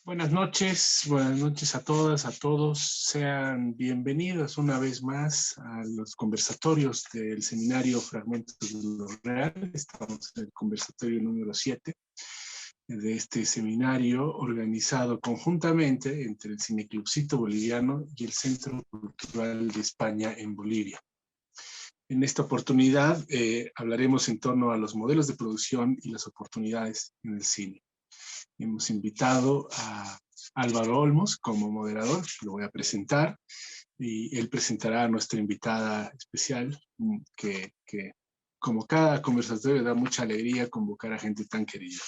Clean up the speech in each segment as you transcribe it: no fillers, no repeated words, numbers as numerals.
Buenas noches a todas, a todos. Sean bienvenidos una vez más a los conversatorios del seminario Fragmentos de lo Real. Estamos en el conversatorio número 7 de este seminario organizado conjuntamente entre el Cineclubcito Boliviano y el Centro Cultural de España en Bolivia. En esta oportunidad hablaremos en torno a los modelos de producción y las oportunidades en el cine. Hemos invitado a Álvaro Olmos como moderador, lo voy a presentar, y él presentará a nuestra invitada especial, que como cada conversatorio da mucha alegría convocar a gente tan querida.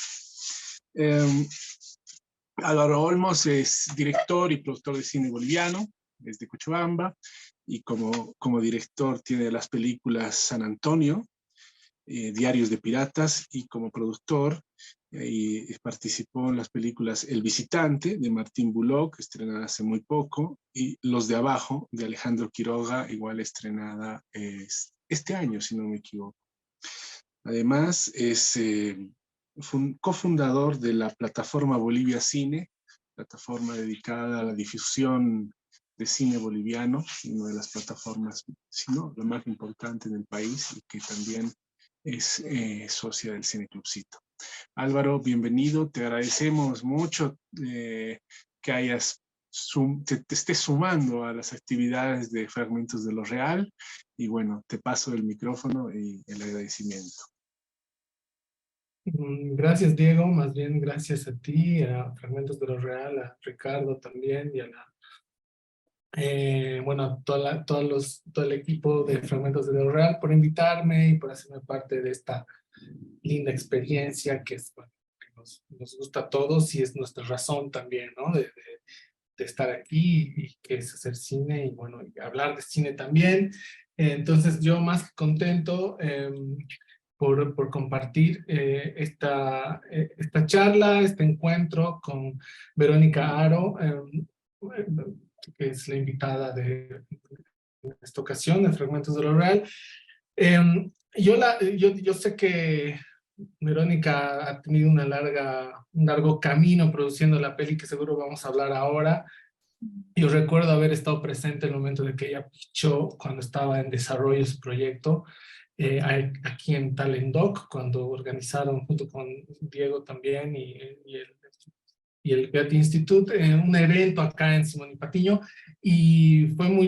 Álvaro Olmos es director y productor de cine boliviano, es de Cochabamba, y como director tiene las películas San Antonio, Diarios de Piratas, y como productor y participó en las películas El Visitante de Martín Bullock, estrenada hace muy poco, y Los de Abajo de Alejandro Quiroga, igual estrenada este año, si no me equivoco. Además, es cofundador de la plataforma Bolivia Cine, plataforma dedicada a la difusión de cine boliviano, una de las plataformas, si no, la más importante en el país, y que también es socia del Cineclubcito. Álvaro, bienvenido, te agradecemos mucho que te estés sumando a las actividades de Fragmentos de lo Real, y bueno, te paso el micrófono y el agradecimiento. Gracias, Diego. Más bien gracias a ti, a Fragmentos de lo Real, a Ricardo también y a todo el equipo de Fragmentos de lo Real por invitarme y por hacerme parte de esta linda experiencia que nos gusta a todos y es nuestra razón también, ¿no? De estar aquí y que es hacer cine y bueno, y hablar de cine también. Entonces yo más que contento por compartir esta charla, este encuentro con Verónica Haro, que es la invitada de esta ocasión de Fragmentos de lo Real. Yo sé que Verónica ha tenido un largo camino produciendo la peli que seguro vamos a hablar ahora. Yo recuerdo haber estado presente en el momento de que ella pichó cuando estaba en desarrollo su proyecto aquí en Talendoc, cuando organizaron junto con Diego también y el Goethe Institute, un evento acá en Simón y Patiño, y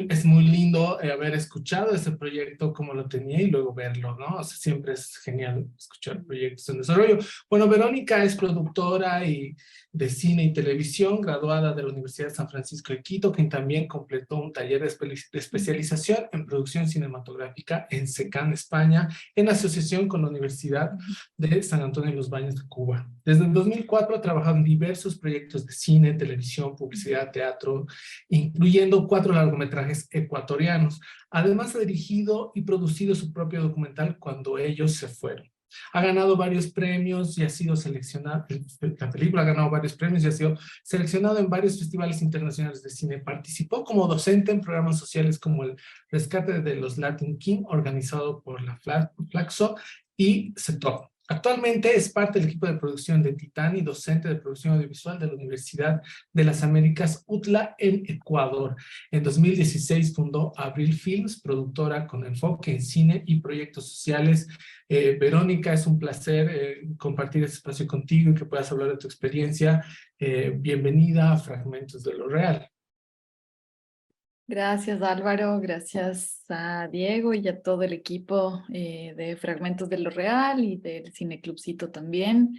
es muy lindo haber escuchado ese proyecto como lo tenía y luego verlo, ¿no? O sea, siempre es genial escuchar proyectos en desarrollo. Bueno, Verónica es productora de cine y televisión, graduada de la Universidad de San Francisco de Quito, quien también completó un taller de especialización en producción cinematográfica en SECAN, España, en asociación con la Universidad de San Antonio de los Baños de Cuba. Desde el 2004 ha trabajado en diversos proyectos de cine, televisión, publicidad, teatro, incluyendo 4 largometrajes ecuatorianos. Además ha dirigido y producido su propio documental Cuando ellos se fueron. Ha ganado varios premios y ha sido seleccionado, la película ha ganado varios premios y ha sido seleccionado en varios festivales internacionales de cine. Participó como docente en programas sociales como el Rescate de los Latin King, organizado por la Flaxo y CETOP. Actualmente es parte del equipo de producción de Titán y docente de producción audiovisual de la Universidad de las Américas, UTLA, en Ecuador. En 2016 fundó Abril Films, productora con enfoque en cine y proyectos sociales. Verónica, es un placer compartir este espacio contigo y que puedas hablar de tu experiencia. Bienvenida a Fragmentos de lo Real. Gracias, Álvaro, gracias a Diego y a todo el equipo de Fragmentos de lo Real y del Cineclubcito también.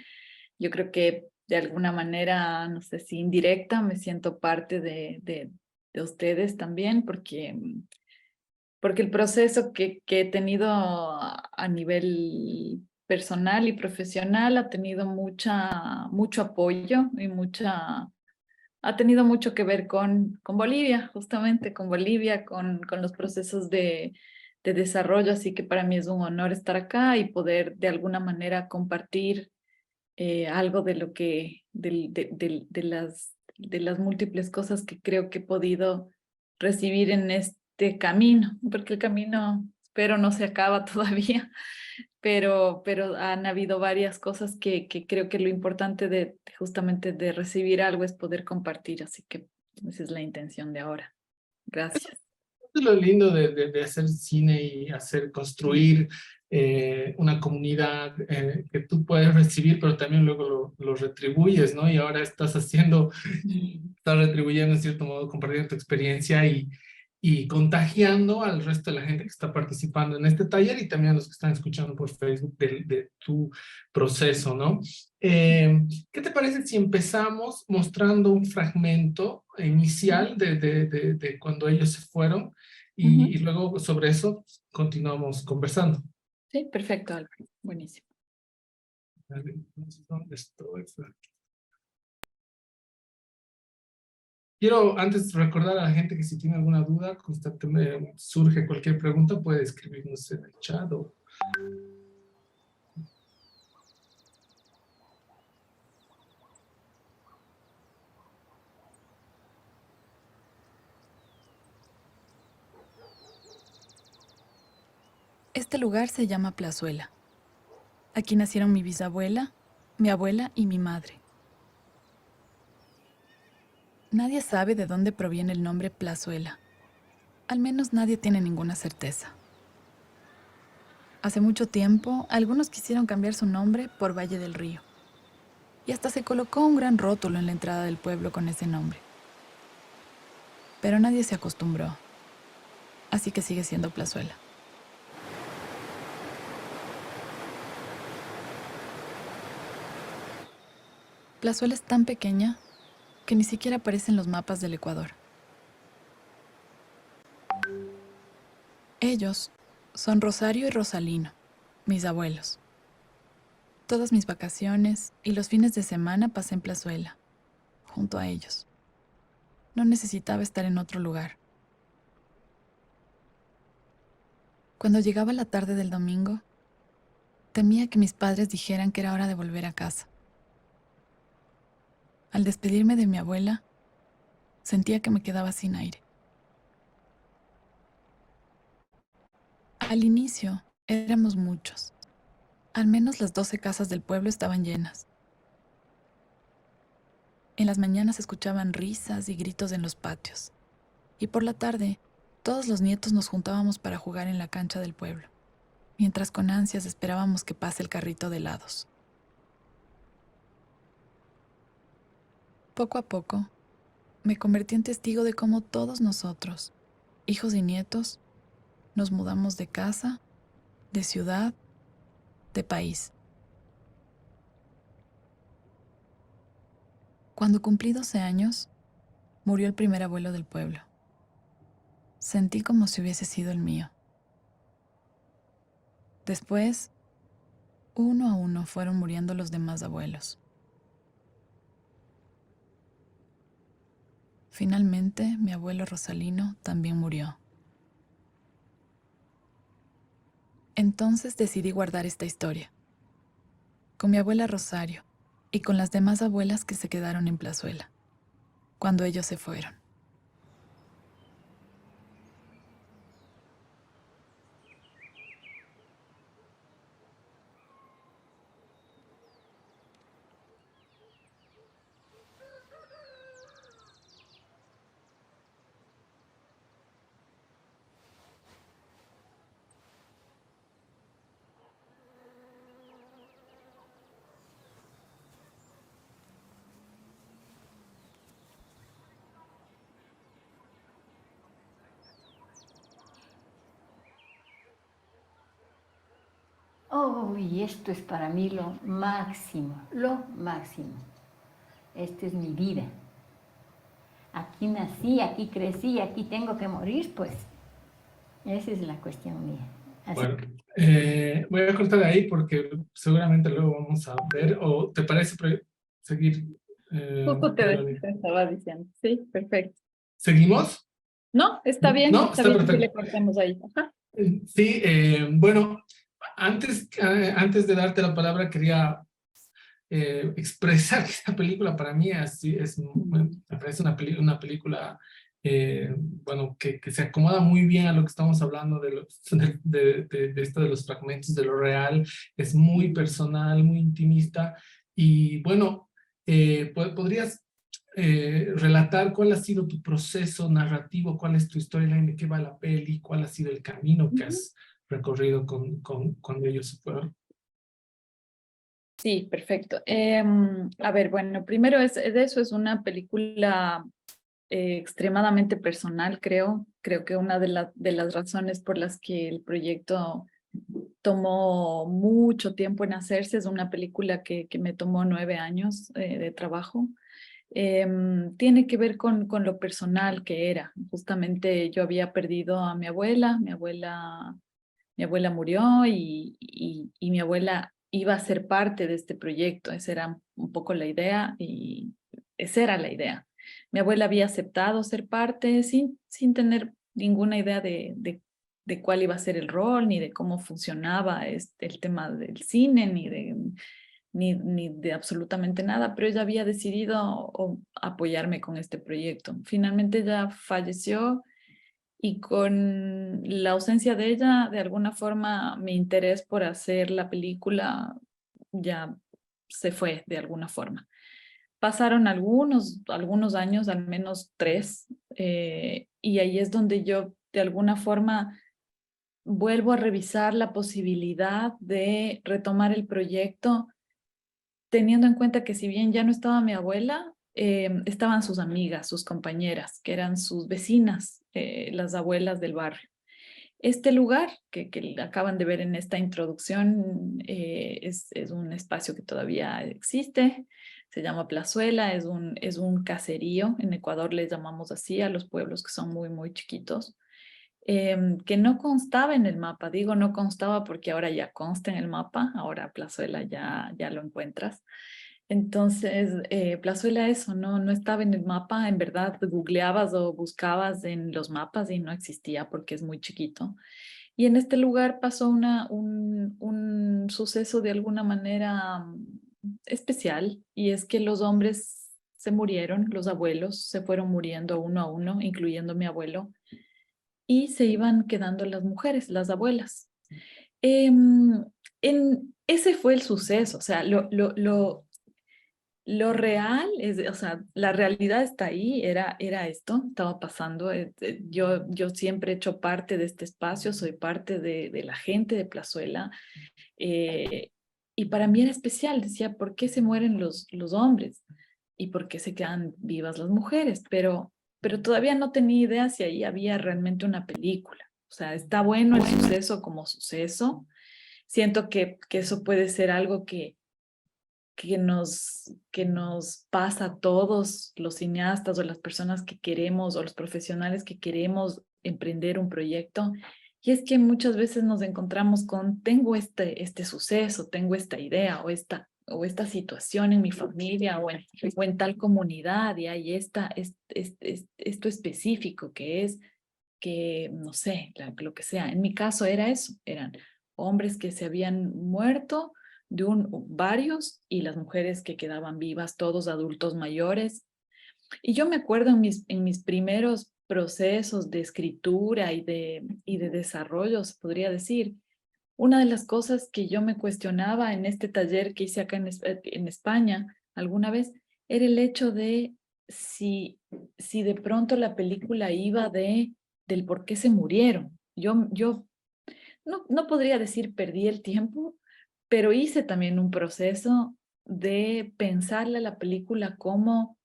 Yo creo que de alguna manera, no sé si indirecta, me siento parte de ustedes también, porque el proceso que he tenido a nivel personal y profesional ha tenido mucho apoyo y ha tenido mucho que ver con Bolivia, justamente con Bolivia, con los procesos de desarrollo, así que para mí es un honor estar acá y poder de alguna manera compartir algo de lo que, de las múltiples cosas que creo que he podido recibir en este camino, porque el camino, espero, no se acaba todavía, pero han habido varias cosas que creo que lo importante de justamente de recibir algo es poder compartir, así que esa es la intención de ahora. Gracias. Es lo lindo de hacer cine y construir una comunidad que tú puedes recibir, pero también luego lo retribuyes, ¿no? Y ahora estás retribuyendo en cierto modo, compartiendo tu experiencia y contagiando al resto de la gente que está participando en este taller y también a los que están escuchando por Facebook de tu proceso, ¿no? ¿Qué te parece si empezamos mostrando un fragmento inicial de cuando ellos se fueron y luego sobre eso continuamos conversando? Sí, perfecto, Álvaro. Buenísimo. Vale, entonces, ¿dónde estoy? Quiero antes recordar a la gente que si tiene alguna duda, constantemente surge cualquier pregunta, puede escribirnos en el chat o... Este lugar se llama Plazuela. Aquí nacieron mi bisabuela, mi abuela y mi madre. Nadie sabe de dónde proviene el nombre Plazuela. Al menos nadie tiene ninguna certeza. Hace mucho tiempo, algunos quisieron cambiar su nombre por Valle del Río. Y hasta se colocó un gran rótulo en la entrada del pueblo con ese nombre. Pero nadie se acostumbró. Así que sigue siendo Plazuela. Plazuela es tan pequeña que ni siquiera aparece en los mapas del Ecuador. Ellos son Rosario y Rosalino, mis abuelos. Todas mis vacaciones y los fines de semana pasé en Plazuela, junto a ellos. No necesitaba estar en otro lugar. Cuando llegaba la tarde del domingo, temía que mis padres dijeran que era hora de volver a casa. Al despedirme de mi abuela, sentía que me quedaba sin aire. Al inicio éramos muchos. Al menos las 12 casas del pueblo estaban llenas. En las mañanas se escuchaban risas y gritos en los patios. Y por la tarde, todos los nietos nos juntábamos para jugar en la cancha del pueblo, mientras con ansias esperábamos que pase el carrito de helados. Poco a poco, me convertí en testigo de cómo todos nosotros, hijos y nietos, nos mudamos de casa, de ciudad, de país. Cuando cumplí 12 años, murió el primer abuelo del pueblo. Sentí como si hubiese sido el mío. Después, uno a uno fueron muriendo los demás abuelos. Finalmente, mi abuelo Rosalino también murió. Entonces decidí guardar esta historia, con mi abuela Rosario y con las demás abuelas que se quedaron en Plazuela, cuando ellos se fueron. Oh, y esto es para mí lo máximo, lo máximo. Esta es mi vida. Aquí nací, aquí crecí, aquí tengo que morir, pues. Esa es la cuestión mía. Así. Bueno, voy a cortar ahí porque seguramente luego vamos a ver, o ¿te parece seguir? Justo te estaba diciendo. Sí, perfecto. ¿Seguimos? No, está bien. No, está bien que le perfecto. cortemos ahí. Ajá. Sí, bueno, antes de darte la palabra quería expresar que esta película para mí me parece una película bueno, que se acomoda muy bien a lo que estamos hablando de esto de los fragmentos de lo real. Es muy personal, muy intimista. Y bueno, ¿podrías relatar cuál ha sido tu proceso narrativo, cuál es tu storyline, de qué va la peli, cuál ha sido el camino que has recorrido cuando ellos se fueron? Sí, perfecto. A ver, bueno, primero de eso es una película extremadamente personal, creo. Creo que una de las razones por las que el proyecto tomó mucho tiempo en hacerse es una película que me tomó 9 años de trabajo. Tiene que ver con lo personal que era. Justamente yo había perdido a mi abuela murió y mi abuela iba a ser parte de este proyecto. Esa era un poco la idea y esa era la idea. Mi abuela había aceptado ser parte sin tener ninguna idea de cuál iba a ser el rol, ni de cómo funcionaba el tema del cine, ni de absolutamente nada, pero ella había decidido apoyarme con este proyecto. Finalmente ella falleció y con la ausencia de ella, de alguna forma, mi interés por hacer la película ya se fue de alguna forma. Pasaron algunos años, al menos 3, y ahí es donde yo de alguna forma vuelvo a revisar la posibilidad de retomar el proyecto, teniendo en cuenta que si bien ya no estaba mi abuela, estaban sus amigas, sus compañeras, que eran sus vecinas, las abuelas del barrio. Este lugar que acaban de ver en esta introducción es un espacio que todavía existe, se llama Plazuela, es un caserío, en Ecuador les llamamos así a los pueblos que son muy, muy chiquitos, que no constaba en el mapa. Digo no constaba porque ahora ya consta en el mapa, ahora Plazuela ya lo encuentras. Entonces, Plazuela eso, no estaba en el mapa, en verdad googleabas o buscabas en los mapas y no existía porque es muy chiquito. Y en este lugar pasó un suceso de alguna manera especial, y es que los hombres se murieron, los abuelos se fueron muriendo uno a uno, incluyendo mi abuelo, y se iban quedando las mujeres, las abuelas. Em, Ese fue el suceso, o sea, lo real, o sea, la realidad está ahí, era esto, estaba pasando. Yo siempre he hecho parte de este espacio, soy parte de la gente de Plazuela, eh, y para mí era especial. Decía, ¿por qué se mueren los hombres? ¿Y por qué se quedan vivas las mujeres? Pero todavía no tenía idea si ahí había realmente una película. O sea, está bueno el suceso como suceso. Siento que eso puede ser algo que nos pasa a todos los cineastas o las personas que queremos o los profesionales que queremos emprender un proyecto. Y es que muchas veces nos encontramos con, tengo este suceso, tengo esta idea o esta situación en mi familia o en tal comunidad, y hay esto específico que es que, no sé, lo que sea. En mi caso era eso, eran hombres que se habían muerto, varios, y las mujeres que quedaban vivas, todos adultos mayores. Y yo me acuerdo en mis primeros procesos de escritura y de desarrollo, se podría decir, una de las cosas que yo me cuestionaba en este taller que hice acá en España alguna vez, era el hecho de si de pronto la película iba del por qué se murieron. Yo no podría decir perdí el tiempo, pero hice también un proceso de pensarle a la película como,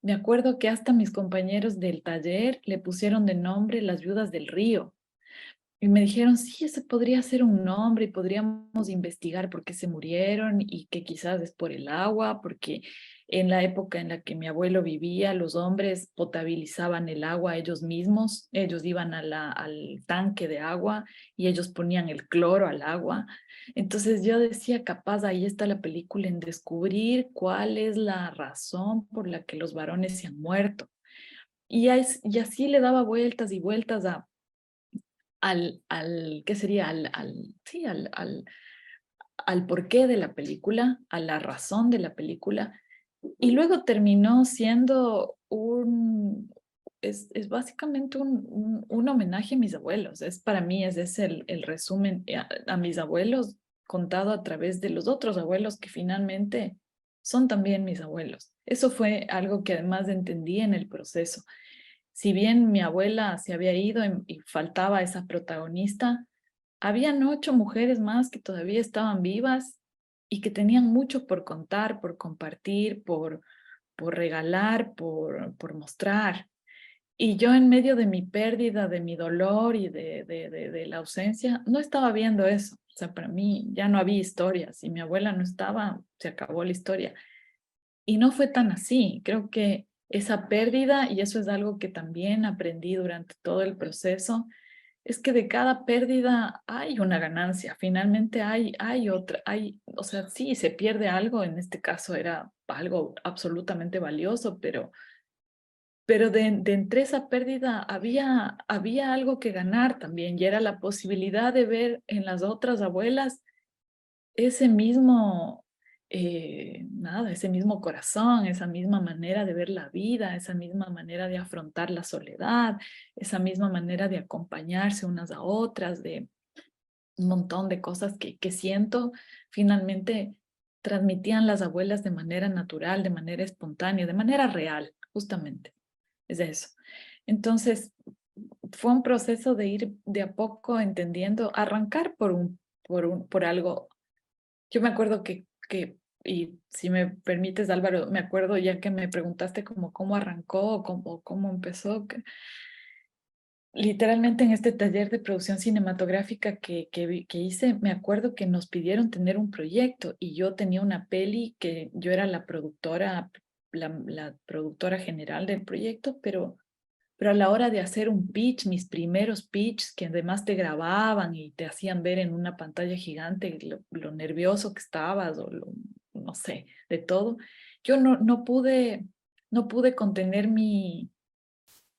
me acuerdo que hasta mis compañeros del taller le pusieron de nombre Las Viudas del Río. Y me dijeron, sí, ese podría ser un nombre y podríamos investigar por qué se murieron, y que quizás es por el agua, porque en la época en la que mi abuelo vivía, los hombres potabilizaban el agua ellos mismos. Ellos iban al tanque de agua y ellos ponían el cloro al agua. Entonces yo decía, capaz ahí está la película, en descubrir cuál es la razón por la que los varones se han muerto. Y así le daba vueltas y vueltas ¿qué sería? Sí, al porqué de la película, a la razón de la película. Y luego terminó siendo es básicamente un homenaje a mis abuelos. Para mí ese es el resumen a mis abuelos contado a través de los otros abuelos que finalmente son también mis abuelos. Eso fue algo que además entendí en el proceso. Si bien mi abuela se había ido y faltaba esa protagonista, habían 8 mujeres más que todavía estaban vivas y que tenían mucho por contar, por compartir, por regalar, por mostrar. Y yo en medio de mi pérdida, de mi dolor y de la ausencia, no estaba viendo eso. O sea, para mí ya no había historia. Si mi abuela no estaba, se acabó la historia. Y no fue tan así. Creo que esa pérdida, y eso es algo que también aprendí durante todo el proceso, es que de cada pérdida hay una ganancia. Finalmente hay otra, o sea, sí, se pierde algo. En este caso era algo absolutamente valioso, pero de entre esa pérdida había algo que ganar también, y era la posibilidad de ver en las otras abuelas ese mismo, ese mismo corazón, esa misma manera de ver la vida, esa misma manera de afrontar la soledad, esa misma manera de acompañarse unas a otras, de un montón de cosas que siento finalmente transmitían las abuelas de manera natural, de manera espontánea, de manera real, justamente. Es eso. Entonces, fue un proceso de ir de a poco entendiendo, arrancar por algo. Yo me acuerdo y si me permites, Álvaro, me acuerdo ya que me preguntaste como cómo arrancó, cómo empezó, que literalmente en este taller de producción cinematográfica que hice, me acuerdo que nos pidieron tener un proyecto y yo tenía una peli que yo era la productora, la productora general del proyecto, pero a la hora de hacer un pitch, mis primeros pitches, que además te grababan y te hacían ver en una pantalla gigante lo nervioso que estabas o no sé, de todo, yo no pude contener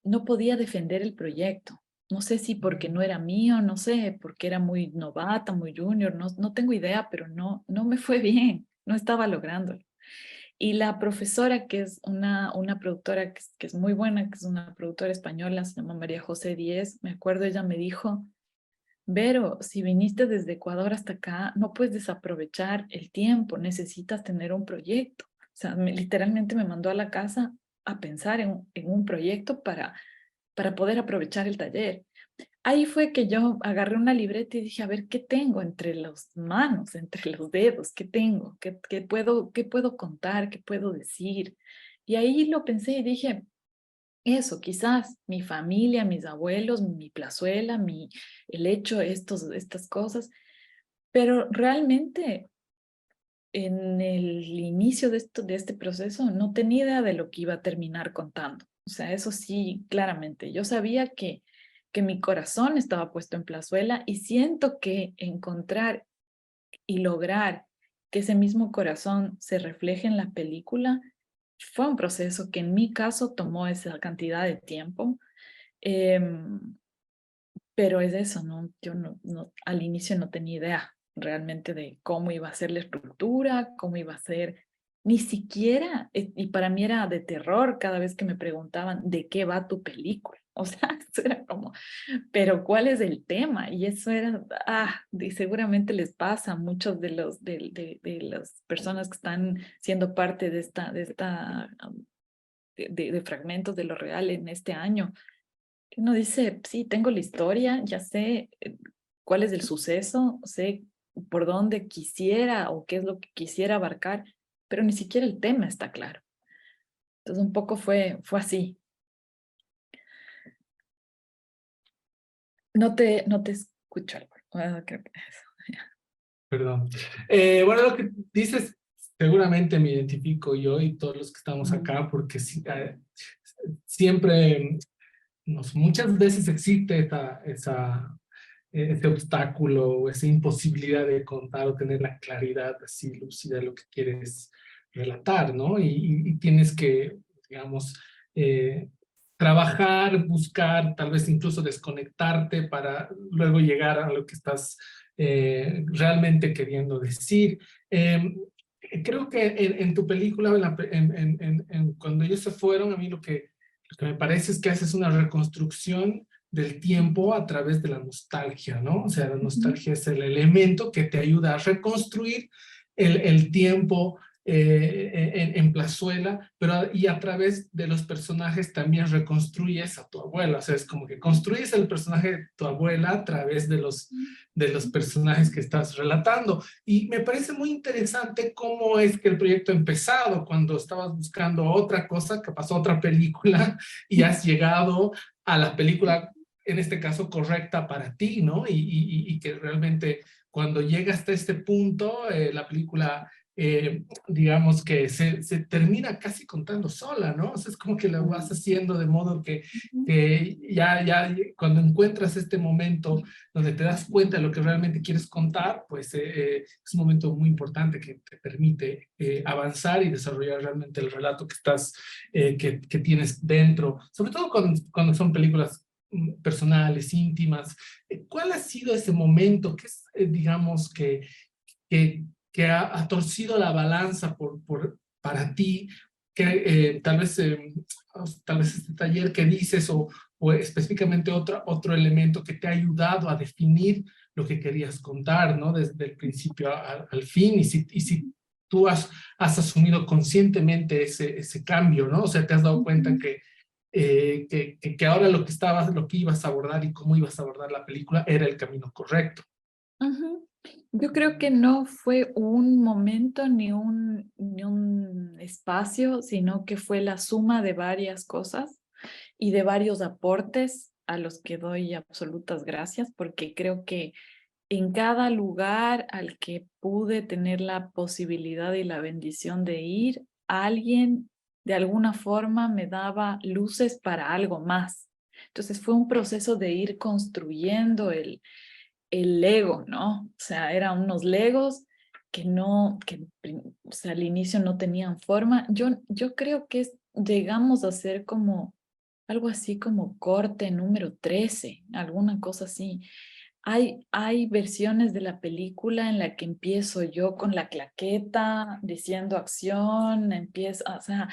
no podía defender el proyecto. No sé si porque no era mío, no sé, porque era muy novata, muy junior, no tengo idea, pero no me fue bien, no estaba lográndolo. Y la profesora, que es una productora que es muy buena, que es una productora española, se llama María José Díez, me acuerdo, ella me dijo, Vero, si viniste desde Ecuador hasta acá, no puedes desaprovechar el tiempo, necesitas tener un proyecto. O sea, literalmente me mandó a la casa a pensar en un proyecto para poder aprovechar el taller. Ahí fue que yo agarré una libreta y dije, a ver, ¿qué tengo entre las manos, entre los dedos? ¿Qué tengo? ¿Qué puedo contar? ¿Qué puedo decir? Y ahí lo pensé y dije, eso, quizás mi familia, mis abuelos, mi plazuela, el hecho, estas cosas, pero realmente en el inicio de este proceso no tenía idea de lo que iba a terminar contando. O sea, eso sí, claramente. Yo sabía que mi corazón estaba puesto en Plazuela y siento que encontrar y lograr que ese mismo corazón se refleje en la película fue un proceso que en mi caso tomó esa cantidad de tiempo. Pero es eso, ¿no? Yo al inicio no tenía idea realmente de cómo iba a ser la estructura, cómo iba a ser, ni siquiera, y para mí era de terror cada vez que me preguntaban de qué va tu película. O sea, eso era como, pero ¿cuál es el tema? Y eso era, y seguramente les pasa a muchos de las personas que están siendo parte de fragmentos de lo real en este año. Uno dice, sí, tengo la historia, ya sé cuál es el suceso, sé por dónde quisiera o qué es lo que quisiera abarcar, pero ni siquiera el tema está claro. Entonces un poco fue así. No te escucho, Álvaro. Creo que eso. Perdón. Bueno, lo que dices, seguramente me identifico yo y todos los que estamos acá, porque siempre, muchas veces existe ese obstáculo o esa imposibilidad de contar o tener la claridad así lúcida de lo que quieres relatar, ¿no? Y tienes que, digamos, trabajar, buscar, tal vez incluso desconectarte para luego llegar a lo que estás realmente queriendo decir. Creo que en tu película, cuando ellos se fueron, a mí lo que Lo que me parece es que haces una reconstrucción del tiempo a través de la nostalgia, ¿no? O sea, la nostalgia es el elemento que te ayuda a reconstruir el tiempo en Plazuela, pero y a través de los personajes también reconstruyes a tu abuela. O sea, es como que construyes el personaje de tu abuela a través de los personajes que estás relatando. Y me parece muy interesante cómo es que el proyecto ha empezado, cuando estabas buscando otra cosa, que pasó otra película, y has llegado a la película, en este caso, correcta para ti, ¿no? Y que realmente cuando llega hasta este punto, la película digamos que se termina casi contando sola, ¿no? O sea, es como que lo vas haciendo de modo que ya cuando encuentras este momento donde te das cuenta de lo que realmente quieres contar, pues es un momento muy importante que te permite avanzar y desarrollar realmente el relato que estás, que tienes dentro, sobre todo cuando son películas personales, íntimas. ¿Cuál ha sido ese momento que es, digamos, que, que ha torcido la balanza para ti, que tal vez este taller que dices o específicamente otro elemento que te ha ayudado a definir lo que querías contar, ¿no? Desde el principio al fin, y si tú has asumido conscientemente ese cambio, ¿no? O sea, te has dado cuenta que ahora lo que ibas a abordar y cómo ibas a abordar la película era el camino correcto. Ujú. Yo creo que no fue un momento ni un espacio, sino que fue la suma de varias cosas y de varios aportes a los que doy absolutas gracias, porque creo que en cada lugar al que pude tener la posibilidad y la bendición de ir, alguien de alguna forma me daba luces para algo más. Entonces fue un proceso de ir construyendo el Lego, ¿no? O sea, eran unos Legos que no, o sea, al inicio no tenían forma. Yo creo que llegamos a ser como algo así como corte número 13, alguna cosa así. Hay versiones de la película en la que empiezo yo con la claqueta diciendo acción, empiezo, o sea,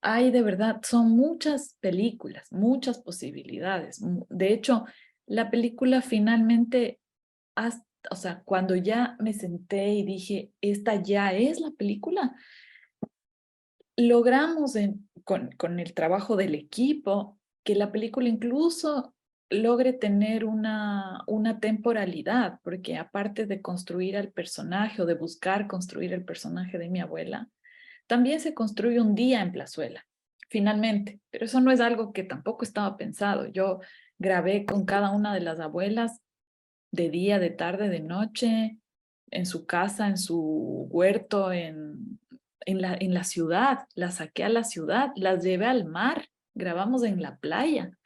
hay de verdad, son muchas películas, muchas posibilidades. De hecho, la película finalmente, o sea, cuando ya me senté y dije, esta ya es la película, logramos con el trabajo del equipo que la película incluso logre tener una temporalidad, porque aparte de construir al personaje o de buscar construir el personaje de mi abuela, también se construye un día en Plazuela, finalmente, pero eso no es algo que tampoco estaba pensado. Yo grabé con cada una de las abuelas de día, de tarde, de noche, en su casa, en su huerto, en la ciudad. Las saqué a la ciudad, las llevé al mar, grabamos en la playa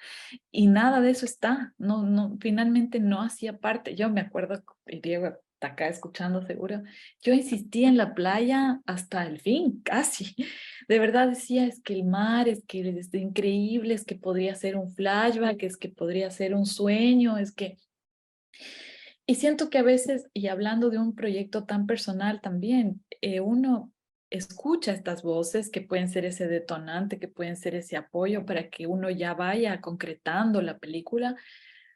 y nada de eso está. No, finalmente no hacía parte. Yo me acuerdo, y Diego está acá escuchando seguro, yo insistí en la playa hasta el fin, casi. De verdad decía, es que el mar, es que es increíble, es que podría ser un flashback, es que podría ser un sueño, es que... Y siento que a veces, y hablando de un proyecto tan personal también, uno escucha estas voces que pueden ser ese detonante, que pueden ser ese apoyo para que uno ya vaya concretando la película,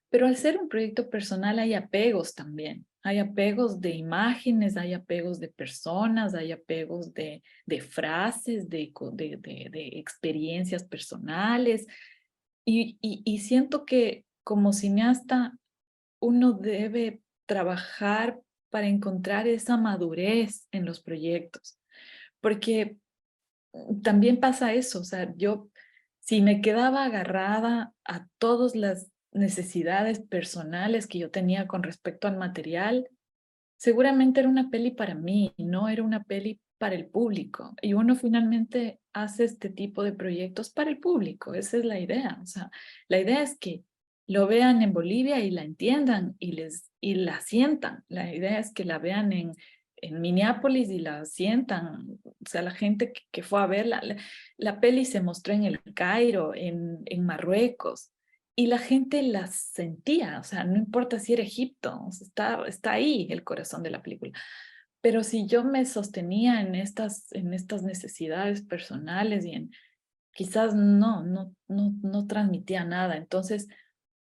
pero al ser un proyecto personal hay apegos también. Hay apegos de imágenes, hay apegos de personas, hay apegos de frases, de experiencias personales. Y siento que como cineasta uno debe trabajar para encontrar esa madurez en los proyectos, porque también pasa eso, o sea, yo si me quedaba agarrada a todas las necesidades personales que yo tenía con respecto al material, seguramente era una peli para mí, no era una peli para el público. Y uno finalmente hace este tipo de proyectos para el público, esa es la idea. O sea, la idea es que lo vean en Bolivia y la entiendan y la sientan. La idea es que la vean en Minneapolis y la sientan. O sea, la gente que fue a verla, la peli se mostró en el Cairo, en Marruecos. Y la gente las sentía, o sea, no importa si era Egipto, o sea, está ahí el corazón de la película. Pero si yo me sostenía en estas necesidades personales quizás no transmitía nada. Entonces,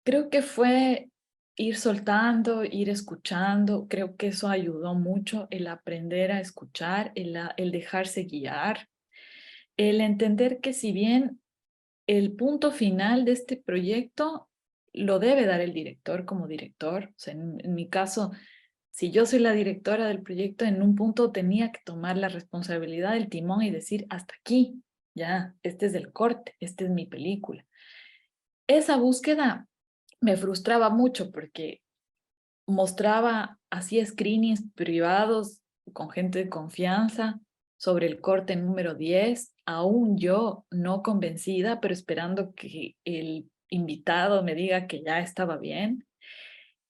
creo que fue ir soltando, ir escuchando. Creo que eso ayudó mucho, el aprender a escuchar, el dejarse guiar, el entender que si bien el punto final de este proyecto lo debe dar el director como director. O sea, en mi caso, si yo soy la directora del proyecto, en un punto tenía que tomar la responsabilidad del timón y decir, hasta aquí, ya, este es el corte, esta es mi película. Esa búsqueda me frustraba mucho porque mostraba, hacía screenings privados con gente de confianza sobre el corte número 10, aún yo no convencida, pero esperando que el invitado me diga que ya estaba bien.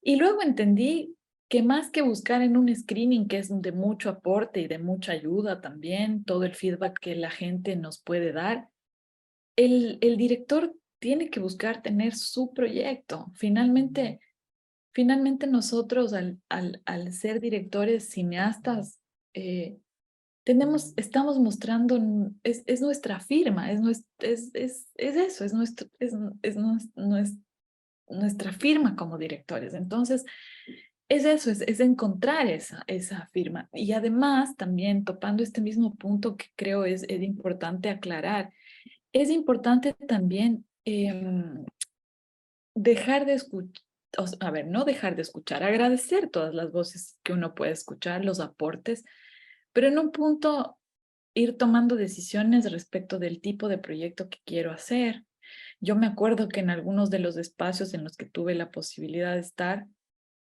Y luego entendí que más que buscar en un screening, que es de mucho aporte y de mucha ayuda también, todo el feedback que la gente nos puede dar, el director tiene que buscar tener su proyecto. Finalmente nosotros al ser directores, cineastas, estamos mostrando, es nuestra firma, es eso, nuestra firma como directores. Entonces, es eso, es encontrar esa firma. Y además, también topando este mismo punto que creo es importante aclarar, es importante también dejar de escuchar, a ver, no dejar de escuchar, agradecer todas las voces que uno puede escuchar, los aportes, pero en un punto ir tomando decisiones respecto del tipo de proyecto que quiero hacer. Yo me acuerdo que en algunos de los espacios en los que tuve la posibilidad de estar,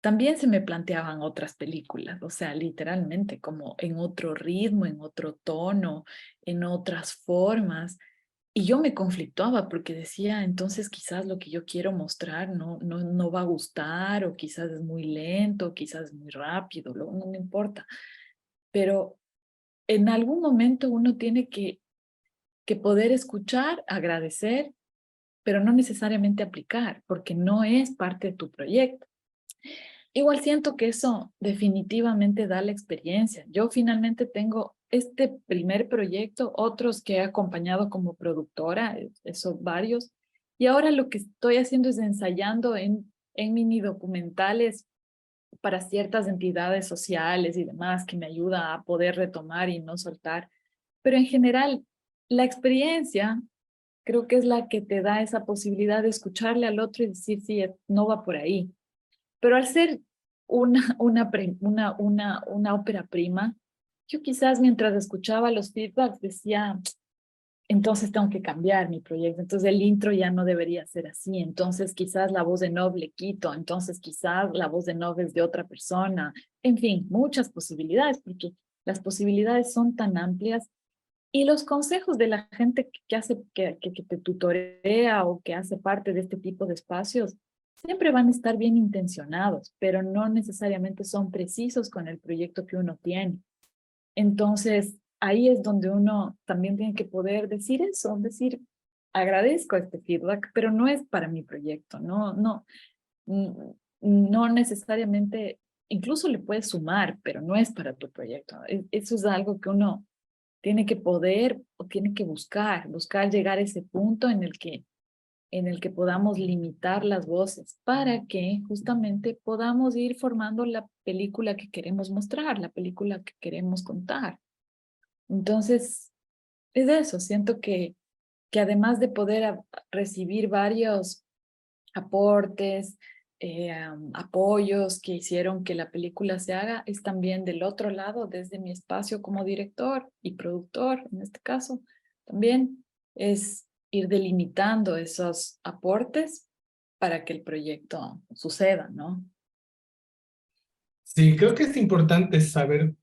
también se me planteaban otras películas, o sea, literalmente como en otro ritmo, en otro tono, en otras formas. Y yo me conflictuaba porque decía, entonces quizás lo que yo quiero mostrar no va a gustar, o quizás es muy lento, o quizás es muy rápido, no me importa. Pero en algún momento uno tiene que poder escuchar, agradecer, pero no necesariamente aplicar, porque no es parte de tu proyecto. Igual siento que eso definitivamente da la experiencia. Yo finalmente tengo este primer proyecto, otros que he acompañado como productora, eso varios, y ahora lo que estoy haciendo es ensayando en mini documentales para ciertas entidades sociales y demás, que me ayuda a poder retomar y no soltar. Pero en general, la experiencia creo que es la que te da esa posibilidad de escucharle al otro y decir, sí, no va por ahí. Pero al ser una ópera prima, yo quizás mientras escuchaba los feedbacks decía, entonces tengo que cambiar mi proyecto, entonces el intro ya no debería ser así, entonces quizás la voz de Nov le quito, entonces quizás la voz de Nov es de otra persona, en fin, muchas posibilidades, porque las posibilidades son tan amplias y los consejos de la gente que te tutorea o que hace parte de este tipo de espacios siempre van a estar bien intencionados, pero no necesariamente son precisos con el proyecto que uno tiene. Entonces, ahí es donde uno también tiene que poder decir eso, decir, agradezco este feedback, pero no es para mi proyecto, no necesariamente, incluso le puedes sumar, pero no es para tu proyecto. Eso es algo que uno tiene que poder o tiene que buscar llegar a ese punto en el que podamos limitar las voces para que justamente podamos ir formando la película que queremos mostrar, la película que queremos contar. Entonces, es eso, siento que además de poder recibir varios aportes, apoyos que hicieron que la película se haga, es también del otro lado, desde mi espacio como director y productor, en este caso, también es ir delimitando esos aportes para que el proyecto suceda, ¿no? Sí, creo que es importante saber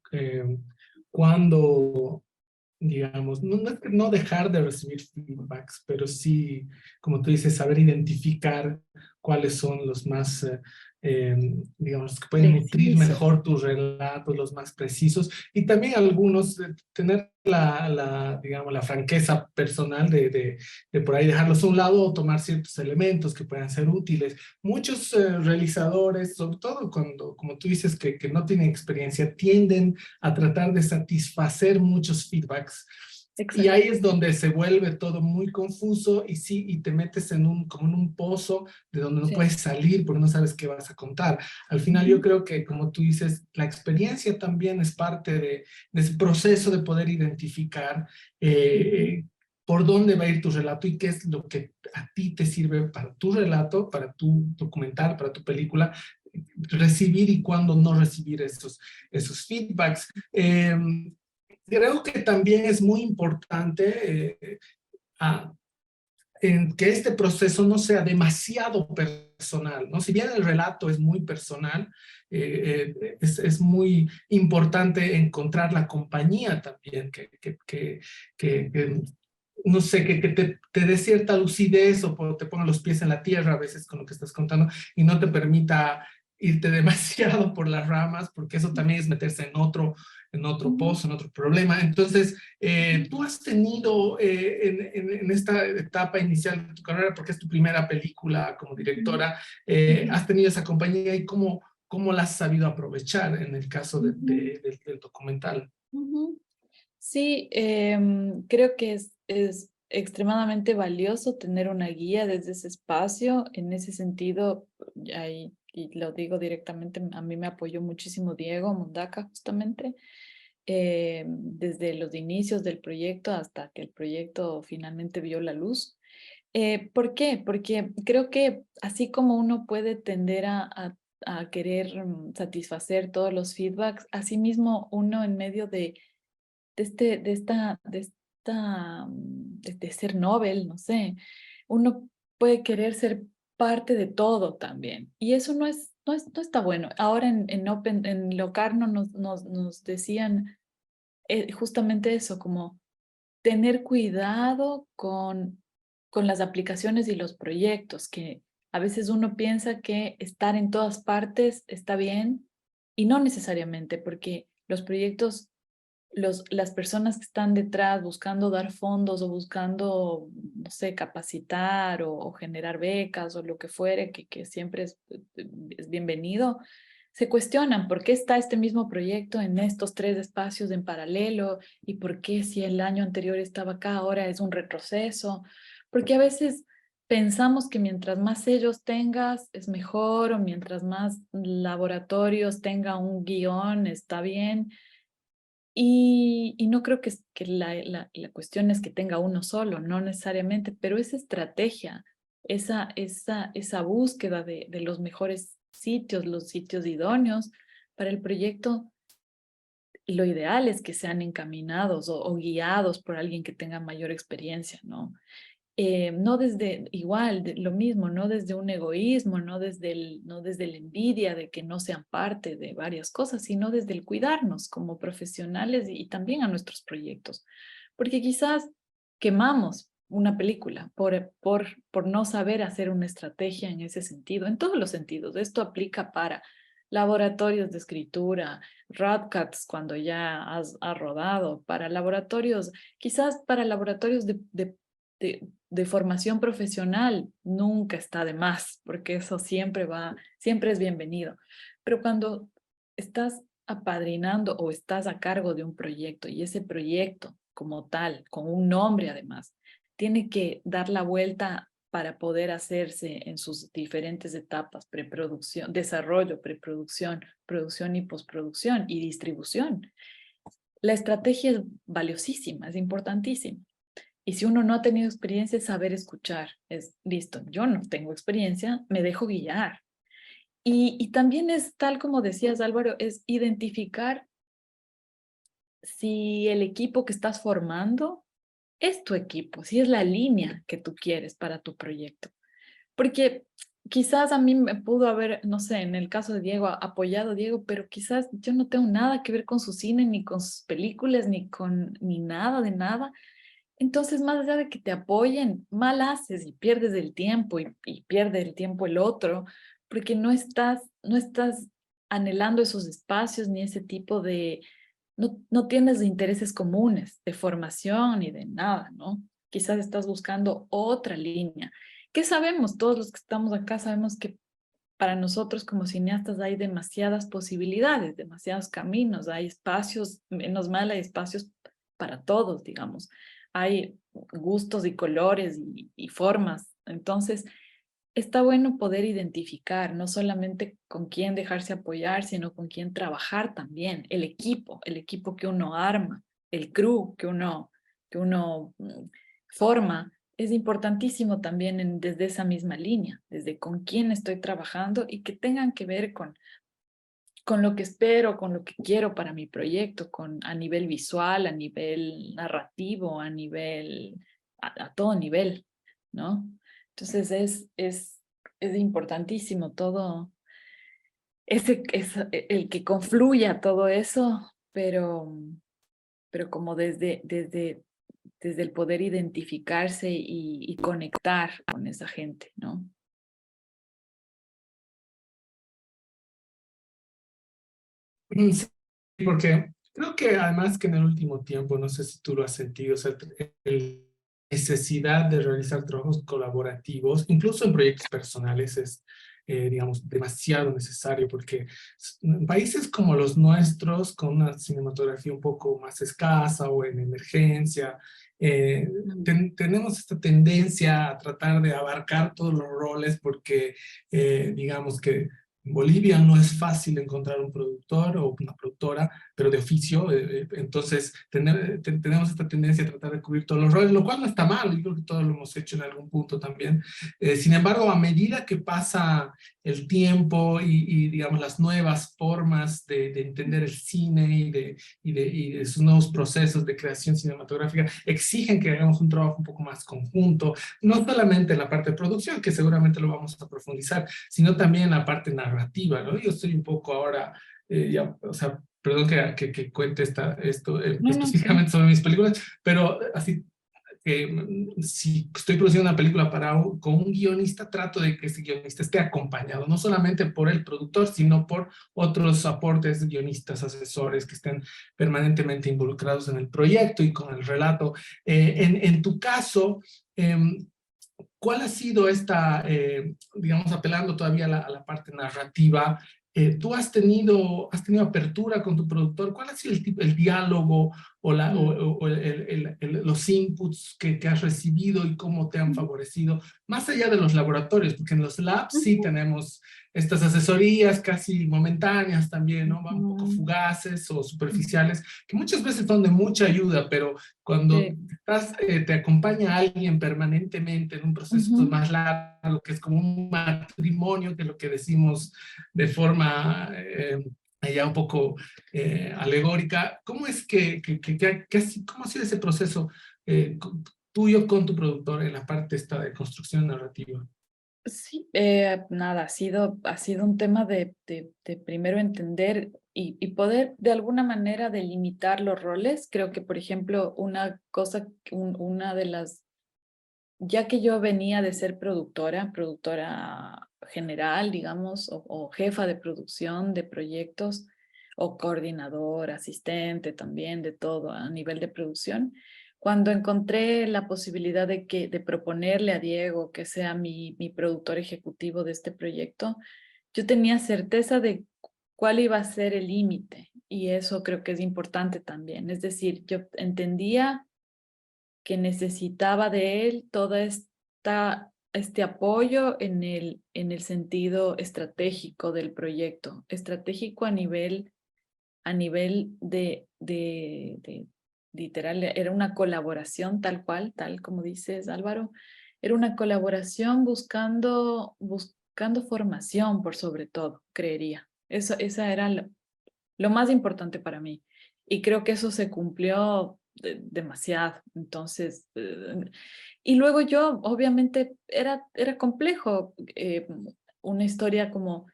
cuándo, digamos, no es que no dejar de recibir feedbacks, pero sí, como tú dices, saber identificar cuáles son los más, digamos, que pueden nutrir Preciso. mejor tus relatos, los más precisos, y también algunos, tener digamos, la franqueza personal de por ahí dejarlos a un lado o tomar ciertos elementos que puedan ser útiles. Muchos realizadores, sobre todo cuando, como tú dices, que no tienen experiencia, tienden a tratar de satisfacer muchos feedbacks Y ahí es donde se vuelve todo muy confuso y sí, y te metes como en un pozo de donde no puedes salir porque no sabes qué vas a contar. Al final yo creo que, como tú dices, la experiencia también es parte de ese proceso de poder identificar por dónde va a ir tu relato y qué es lo que a ti te sirve para tu relato, para tu documental, para tu película, recibir y cuándo no recibir esos feedbacks. Creo que también es muy importante en que este proceso no sea demasiado personal, ¿no? Si bien el relato es muy personal, es muy importante encontrar la compañía también que no sé, que te dé cierta lucidez o te ponga los pies en la tierra a veces con lo que estás contando y no te permita irte demasiado por las ramas, porque eso también es meterse en otro pozo, en otro problema. Entonces, tú has tenido en esta etapa inicial de tu carrera, porque es tu primera película como directora, has tenido esa compañía y cómo la has sabido aprovechar en el caso del documental. Sí, creo que es extremadamente valioso tener una guía desde ese espacio. En ese sentido, y lo digo directamente, a mí me apoyó muchísimo Diego Mundaca, justamente, desde los inicios del proyecto hasta que el proyecto finalmente vio la luz. ¿Por qué? Porque creo que así como uno puede tender a querer satisfacer todos los feedbacks, asimismo uno en medio de ser Nobel, no sé, uno puede querer ser parte de todo también. Y eso no está bueno. Ahora en Locarno nos decían justamente eso, como tener cuidado con las aplicaciones y los proyectos, que a veces uno piensa que estar en todas partes está bien y no necesariamente, porque los proyectos, las personas que están detrás buscando dar fondos o buscando, no sé, capacitar o generar becas o lo que fuere, que siempre es bienvenido, se cuestionan por qué está este mismo proyecto en estos 3 espacios en paralelo y por qué si el año anterior estaba acá, ahora es un retroceso, porque a veces pensamos que mientras más sellos tengas es mejor o mientras más laboratorios tenga un guión está bien. Y no creo que la cuestión es que tenga uno solo, no necesariamente, pero esa estrategia, esa búsqueda de los mejores sitios, los sitios idóneos para el proyecto, lo ideal es que sean encaminados o guiados por alguien que tenga mayor experiencia, ¿no? No desde, igual, lo mismo, no desde un egoísmo, no desde la envidia de que no sean parte de varias cosas, sino desde el cuidarnos como profesionales y también a nuestros proyectos. Porque quizás quemamos una película por no saber hacer una estrategia en ese sentido, en todos los sentidos. Esto aplica para laboratorios de escritura, Rodcats cuando ya has rodado, para laboratorios, quizás para laboratorios de formación profesional nunca está de más, porque eso siempre es bienvenido. Pero cuando estás apadrinando o estás a cargo de un proyecto y ese proyecto como tal, con un nombre además, tiene que dar la vuelta para poder hacerse en sus diferentes etapas, preproducción, desarrollo, preproducción, producción y postproducción y distribución. La estrategia es valiosísima, es importantísima. Y si uno no ha tenido experiencia, es saber escuchar. Es listo, yo no tengo experiencia, me dejo guiar. Y también es tal como decías, Álvaro, es identificar si el equipo que estás formando es tu equipo, si es la línea que tú quieres para tu proyecto. Porque quizás a mí me pudo haber, no sé, en el caso de Diego, apoyado a Diego, pero quizás yo no tengo nada que ver con su cine, ni con sus películas, ni nada de nada. Entonces, más allá de que te apoyen, mal haces y pierdes el tiempo y pierde el tiempo el otro, porque no estás anhelando esos espacios ni ese tipo no tienes intereses comunes de formación ni de nada, ¿no? Quizás estás buscando otra línea. ¿Qué sabemos? Todos los que estamos acá sabemos que para nosotros como cineastas hay demasiadas posibilidades, demasiados caminos, hay espacios, menos mal hay espacios para todos, digamos. Hay gustos y colores y formas. Entonces, está bueno poder identificar no solamente con quién dejarse apoyar, sino con quién trabajar también, el equipo que uno arma, el crew que uno forma. Es importantísimo también desde esa misma línea, desde con quién estoy trabajando y que tengan que ver con lo que espero, con lo que quiero para mi proyecto, a nivel visual, a nivel narrativo, a todo nivel, ¿no? Entonces es importantísimo todo, el que confluya todo eso, pero como desde el poder identificarse y conectar con esa gente, ¿no? Sí, porque creo que además que en el último tiempo, no sé si tú lo has sentido, o sea, la necesidad de realizar trabajos colaborativos, incluso en proyectos personales, es, digamos, demasiado necesario, porque en países como los nuestros, con una cinematografía un poco más escasa o en emergencia, tenemos esta tendencia a tratar de abarcar todos los roles porque, digamos que en Bolivia no es fácil encontrar un productor o una productora, pero de oficio. Entonces, tenemos esta tendencia a tratar de cubrir todos los roles, lo cual no está mal. Yo creo que todos lo hemos hecho en algún punto también. Sin embargo, a medida que pasa el tiempo digamos, las nuevas formas de entender el cine y de sus nuevos procesos de creación cinematográfica, exigen que hagamos un trabajo un poco más conjunto, no solamente en la parte de producción, que seguramente lo vamos a profundizar, sino también en la parte narrativa, ¿no? Yo estoy un poco ahora, ya, o sea, perdón que cuente esto No, no, sí. específicamente sobre mis películas, pero así que si estoy produciendo una película con un guionista, trato de que ese guionista esté acompañado, no solamente por el productor, sino por otros aportes, guionistas, asesores que estén permanentemente involucrados en el proyecto y con el relato. En tu caso, ¿cuál ha sido esta, digamos, apelando todavía a la parte narrativa? ¿Tú has tenido apertura con tu productor? ¿Cuál ha sido el diálogo o los inputs que has recibido y cómo te han favorecido? Más allá de los laboratorios, porque en los labs sí tenemos estas asesorías casi momentáneas también, ¿no? Un poco fugaces o superficiales, que muchas veces son de mucha ayuda, pero cuando Sí. te acompaña alguien permanentemente en un proceso más largo, que es como un matrimonio, que es lo que decimos de forma ya un poco alegórica. ¿Cómo es cómo ha sido ese proceso tuyo con tu productor en la parte esta de construcción narrativa? Sí, nada, ha sido un tema de primero entender y poder de alguna manera delimitar los roles. Creo que, por ejemplo, una de las, ya que yo venía de ser productora general, digamos, o jefa de producción de proyectos, o coordinador, asistente también de todo a nivel de producción, cuando encontré la posibilidad de proponerle a Diego que sea mi productor ejecutivo de este proyecto, yo tenía certeza de cuál iba a ser el límite, y eso creo que es importante también. Es decir, yo entendía que necesitaba de él este apoyo en el sentido estratégico del proyecto, estratégico a nivel de literal, era una colaboración tal cual, tal como dices, Álvaro, era una colaboración buscando formación por sobre todo, creería. Esa era lo más importante para mí. Y creo que eso se cumplió demasiado. Entonces, y luego yo, obviamente, era complejo, una historia como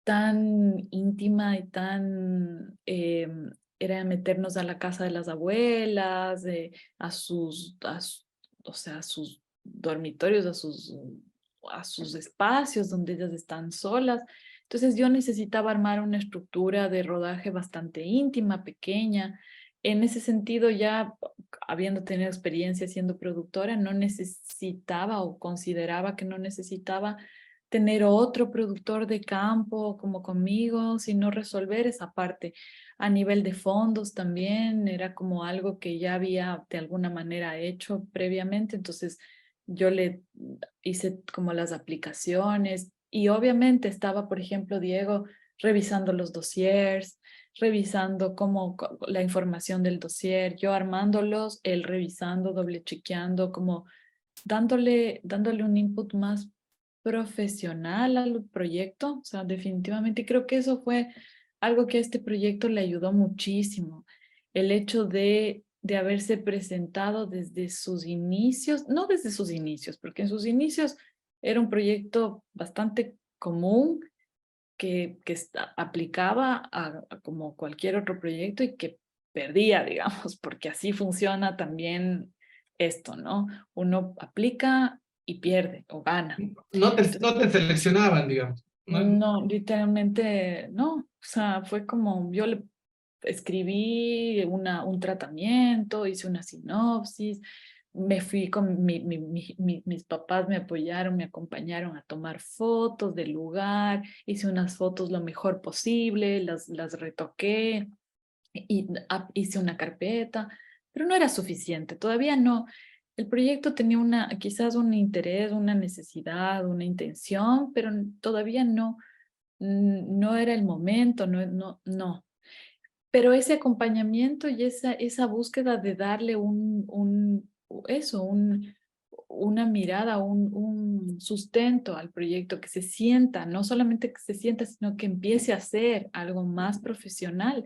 tan íntima y tan, era meternos a la casa de las abuelas, o sea, a sus dormitorios, a sus espacios donde ellas están solas. Entonces yo necesitaba armar una estructura de rodaje bastante íntima, pequeña. En ese sentido, ya habiendo tenido experiencia siendo productora, no necesitaba o consideraba que no necesitaba tener otro productor de campo como conmigo, sino resolver esa parte. A nivel de fondos también era como algo que ya había de alguna manera hecho previamente, entonces yo le hice como las aplicaciones y obviamente estaba, por ejemplo, Diego revisando los dossiers, revisando la información del dossier, yo armándolos, él revisando, doble chequeando, como dándole un input más profesional al proyecto, o sea, definitivamente y creo que eso fue algo que a este proyecto le ayudó muchísimo, el hecho de haberse presentado desde sus inicios, no desde sus inicios, porque en sus inicios era un proyecto bastante común que aplicaba a como cualquier otro proyecto y que perdía, digamos, porque así funciona también esto, ¿no? Uno aplica y pierde o gana. Entonces, No te seleccionaban, digamos. No, no, literalmente no. O sea, fue como yo le escribí un tratamiento, hice una sinopsis, me fui con mis papás me apoyaron, me acompañaron a tomar fotos del lugar, hice unas fotos lo mejor posible, las retoqué y hice una carpeta, pero no era suficiente, todavía no. El proyecto tenía quizás un interés, una necesidad, una intención, pero todavía no era el momento, no. Pero ese acompañamiento y esa búsqueda de darle una mirada, un sustento al proyecto, que se sienta, no solamente que se sienta, sino que empiece a ser algo más profesional,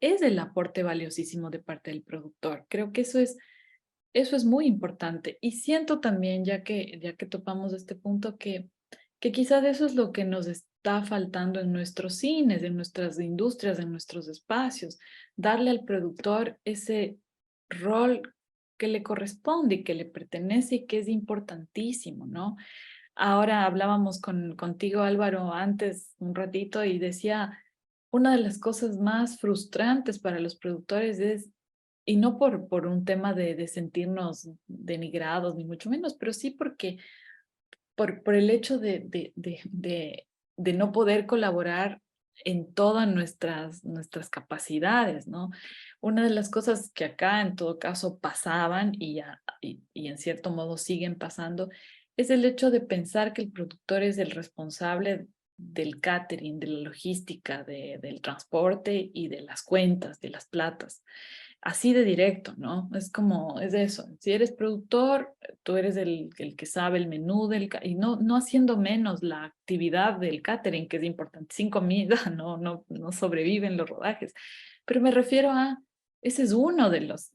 es el aporte valiosísimo de parte del productor. Creo que eso es muy importante. Y siento también, ya que topamos este punto, que quizás eso es lo que nos está faltando en nuestros cines, en nuestras industrias, en nuestros espacios, darle al productor ese rol que le corresponde y que le pertenece y que es importantísimo, ¿no? Ahora hablábamos contigo, Álvaro, antes un ratito y decía, una de las cosas más frustrantes para los productores es, y no por un tema de sentirnos denigrados, ni mucho menos, pero sí porque por el hecho de no poder colaborar en todas nuestras capacidades, ¿no? Una de las cosas que acá en todo caso pasaban y en cierto modo siguen pasando es el hecho de pensar que el productor es el responsable del catering, de la logística, del transporte y de las cuentas, de las platas así de directo, ¿no? Es eso. Si eres productor, tú eres el que sabe el menú y no haciendo menos la actividad del catering, que es importante. Sin comida no sobreviven los rodajes. Pero me refiero ese es uno de los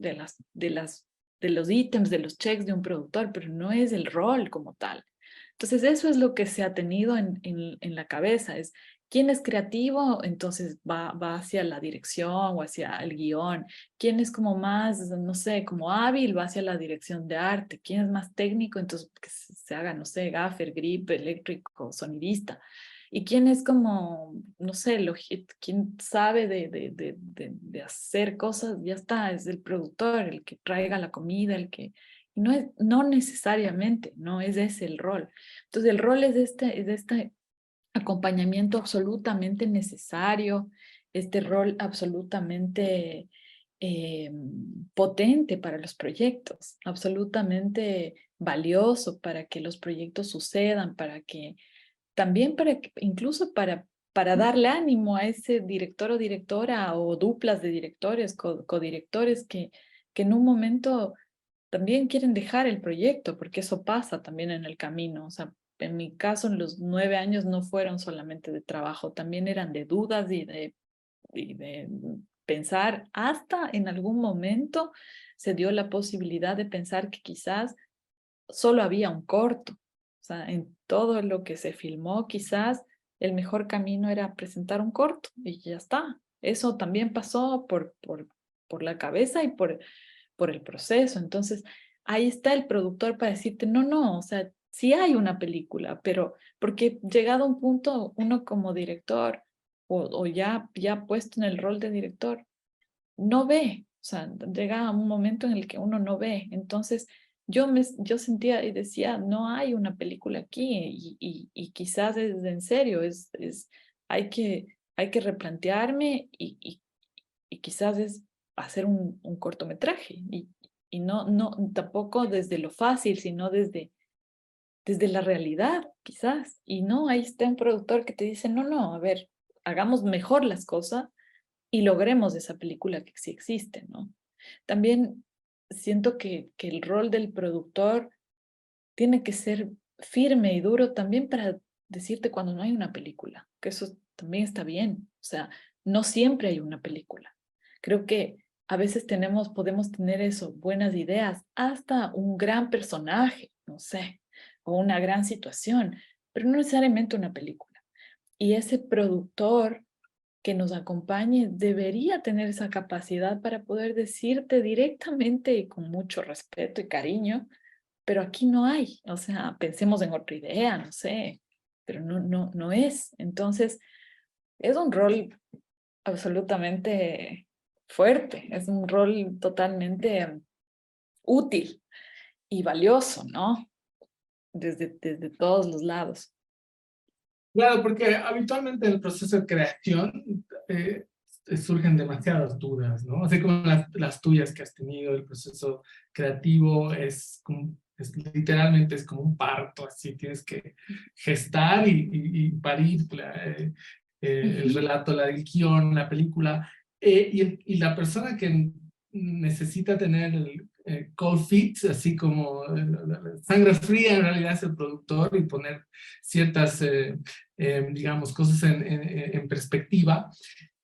ítems, de los checks de un productor, pero no es el rol como tal. Entonces, eso es lo que se ha tenido en la cabeza, es quién es creativo, entonces va hacia la dirección o hacia el guión. Quién es como más, no sé, como hábil, va hacia la dirección de arte. Quién es más técnico, entonces que se haga, no sé, gaffer, grip, eléctrico, sonidista. Y quién es como, no sé, quién sabe de hacer cosas, ya está, es el productor, el que traiga la comida, no necesariamente, no es ese el rol. Entonces el rol es este acompañamiento absolutamente necesario, este rol absolutamente eh, potente para los proyectos, absolutamente valioso para que los proyectos sucedan, también incluso para darle ánimo a ese director o directora o duplas de directores, codirectores que en un momento también quieren dejar el proyecto, porque eso pasa también en el camino. O sea, en mi caso, en los 9 años no fueron solamente de trabajo, también eran de dudas y de pensar, hasta en algún momento se dio la posibilidad de pensar que quizás solo había un corto. O sea, en todo lo que se filmó, quizás el mejor camino era presentar un corto y ya está. Eso también pasó por la cabeza y por el proceso. Entonces, ahí está el productor para decirte, no, o sea, sí hay una película, pero porque llegado a un punto, uno como director o ya puesto en el rol de director, no ve, o sea, llega a un momento en el que uno no ve. Entonces, yo sentía y decía, no hay una película aquí y quizás es en serio, hay que replantearme y quizás es hacer un cortometraje y no tampoco desde lo fácil, sino desde la realidad, quizás. Y no, ahí está un productor que te dice, no, a ver, hagamos mejor las cosas y logremos esa película que sí existe, ¿no? También siento que el rol del productor tiene que ser firme y duro también para decirte cuando no hay una película, que eso también está bien. O sea, no siempre hay una película. Creo que a veces podemos tener eso, buenas ideas, hasta un gran personaje, no sé, o una gran situación, pero no necesariamente una película. Y ese productor que nos acompañe debería tener esa capacidad para poder decirte directamente y con mucho respeto y cariño, pero aquí no hay, o sea, pensemos en otra idea, no sé, pero no es. Entonces, es un rol absolutamente fuerte, es un rol totalmente útil y valioso, ¿no? Desde todos los lados. Claro, porque habitualmente en el proceso de creación surgen demasiadas dudas, ¿no? Así como las tuyas que has tenido, el proceso creativo literalmente es como un parto, así tienes que gestar y parir el relato, el guión, la película, y la persona que necesita tener el cold feet, así como la sangre fría en realidad es el productor y poner ciertas digamos, cosas en perspectiva.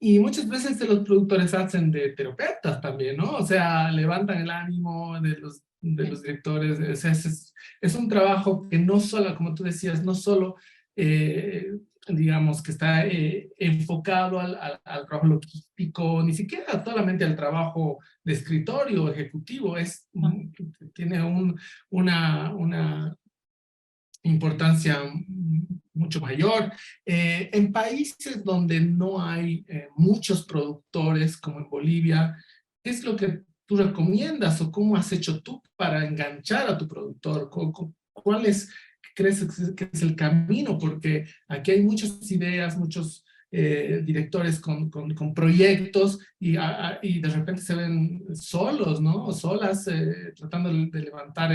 Y muchas veces los productores hacen de terapeutas también, ¿no? O sea, levantan el ánimo de los directores. O sea, es un trabajo que no solo, como tú decías, no solo, digamos, que está enfocado al trabajo logístico, ni siquiera solamente al trabajo de escritorio ejecutivo, tiene una importancia mucho mayor. En países donde no hay muchos productores, como en Bolivia, ¿qué es lo que tú recomiendas o cómo has hecho tú para enganchar a tu productor? ¿Cuál crees que es el camino? Porque aquí hay muchas ideas, muchos directores con proyectos y de repente se ven solos, ¿no? O solas tratando de levantar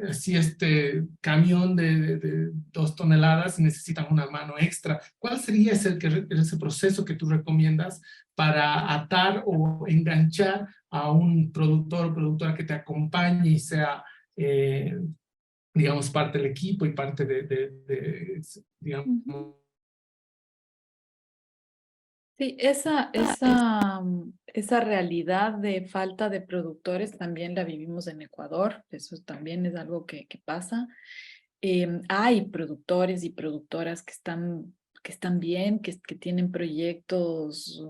así camión de 2 toneladas y necesitan una mano extra. ¿Cuál sería ese proceso que tú recomiendas para atar o enganchar a un productor o productora que te acompañe y sea, digamos, parte del equipo y parte digamos... Sí, esa realidad de falta de productores también la vivimos en Ecuador, eso también es algo que pasa. Hay productores y productoras que están bien, que tienen proyectos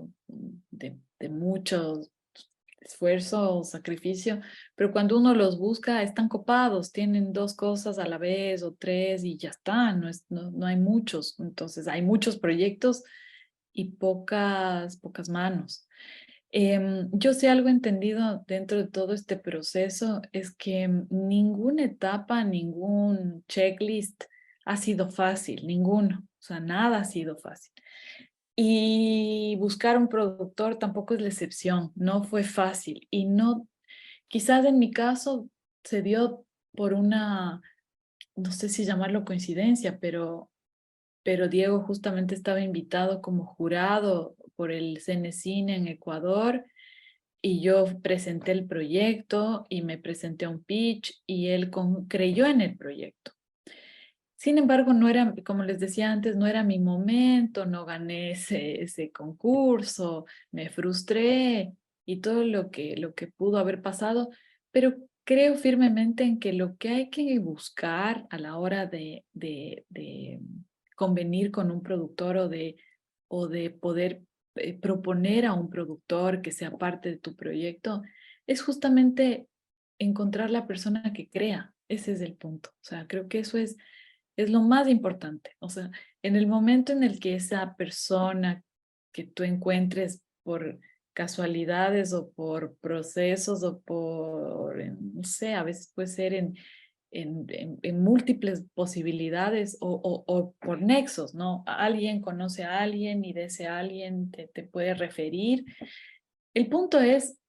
de mucho esfuerzo, sacrificio, pero cuando uno los busca están copados, tienen 2 cosas a la vez o 3 y ya está, no hay muchos, entonces hay muchos proyectos y pocas manos. Yo sé algo entendido dentro de todo este proceso, es que ninguna etapa, ningún checklist ha sido fácil, ninguno, o sea, nada ha sido fácil. Y buscar un productor tampoco es la excepción, no fue fácil y no, quizás en mi caso se dio por no sé si llamarlo coincidencia, pero Diego justamente estaba invitado como jurado por el Cenecine en Ecuador y yo presenté el proyecto y me presenté a un pitch y él creyó en el proyecto. Sin embargo, no era, como les decía antes, no era mi momento, no gané ese concurso, me frustré y todo lo que pudo haber pasado, pero creo firmemente en que lo que hay que buscar a la hora de convenir con un productor o de poder proponer a un productor que sea parte de tu proyecto es justamente encontrar la persona que crea. Ese es el punto. O sea, creo que eso es lo más importante. O sea, en el momento en el que esa persona que tú encuentres por casualidades o por procesos o no sé, a veces puede ser en múltiples posibilidades o por nexos, ¿no? Alguien conoce a alguien y de ese alguien te puede referir. El punto es,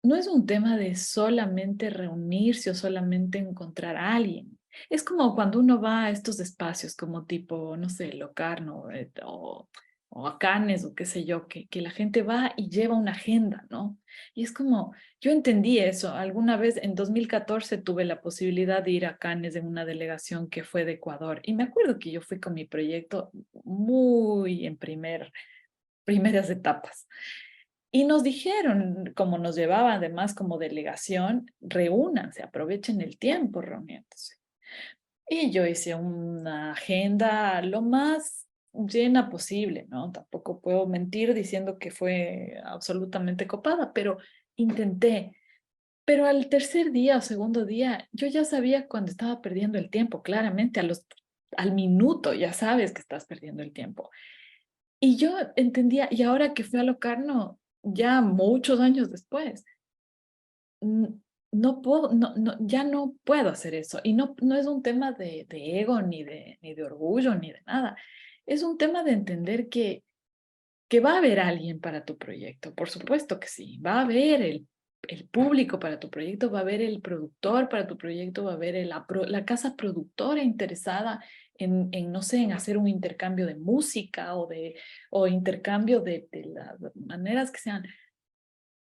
no es un tema de solamente reunirse o solamente encontrar a alguien. Es como cuando uno va a estos espacios como tipo, no sé, Locarno o a Cannes o qué sé yo, que la gente va y lleva una agenda, ¿no? Y es como, yo entendí eso. Alguna vez en 2014 tuve la posibilidad de ir a Cannes en una delegación que fue de Ecuador. Y me acuerdo que yo fui con mi proyecto muy en primeras etapas. Y nos dijeron, como nos llevaba además como delegación, reúnanse, aprovechen el tiempo reuniéndose. Y yo hice una agenda lo más llena posible, ¿no? Tampoco puedo mentir diciendo que fue absolutamente copada, pero intenté. Pero al tercer día o segundo día, yo ya sabía cuando estaba perdiendo el tiempo, claramente al minuto ya sabes que estás perdiendo el tiempo. Y yo entendía, y ahora que fui a Locarno, ya muchos años después, no puedo, ya no puedo hacer eso. Y no es un tema de ego, ni de orgullo, ni de nada. Es un tema de entender que va a haber alguien para tu proyecto. Por supuesto que sí. Va a haber el público para tu proyecto, va a haber el productor para tu proyecto, va a haber la casa productora interesada no sé, en hacer un intercambio de música o intercambio de las maneras que sean.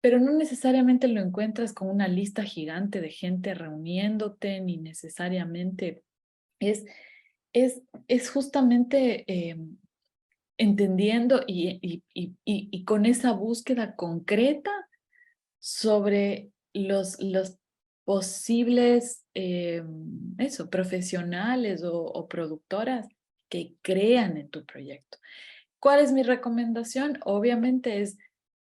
Pero no necesariamente lo encuentras con una lista gigante de gente reuniéndote, ni necesariamente es, es justamente entendiendo y con esa búsqueda concreta sobre los posibles profesionales o productoras que crean en tu proyecto. ¿Cuál es mi recomendación? Obviamente es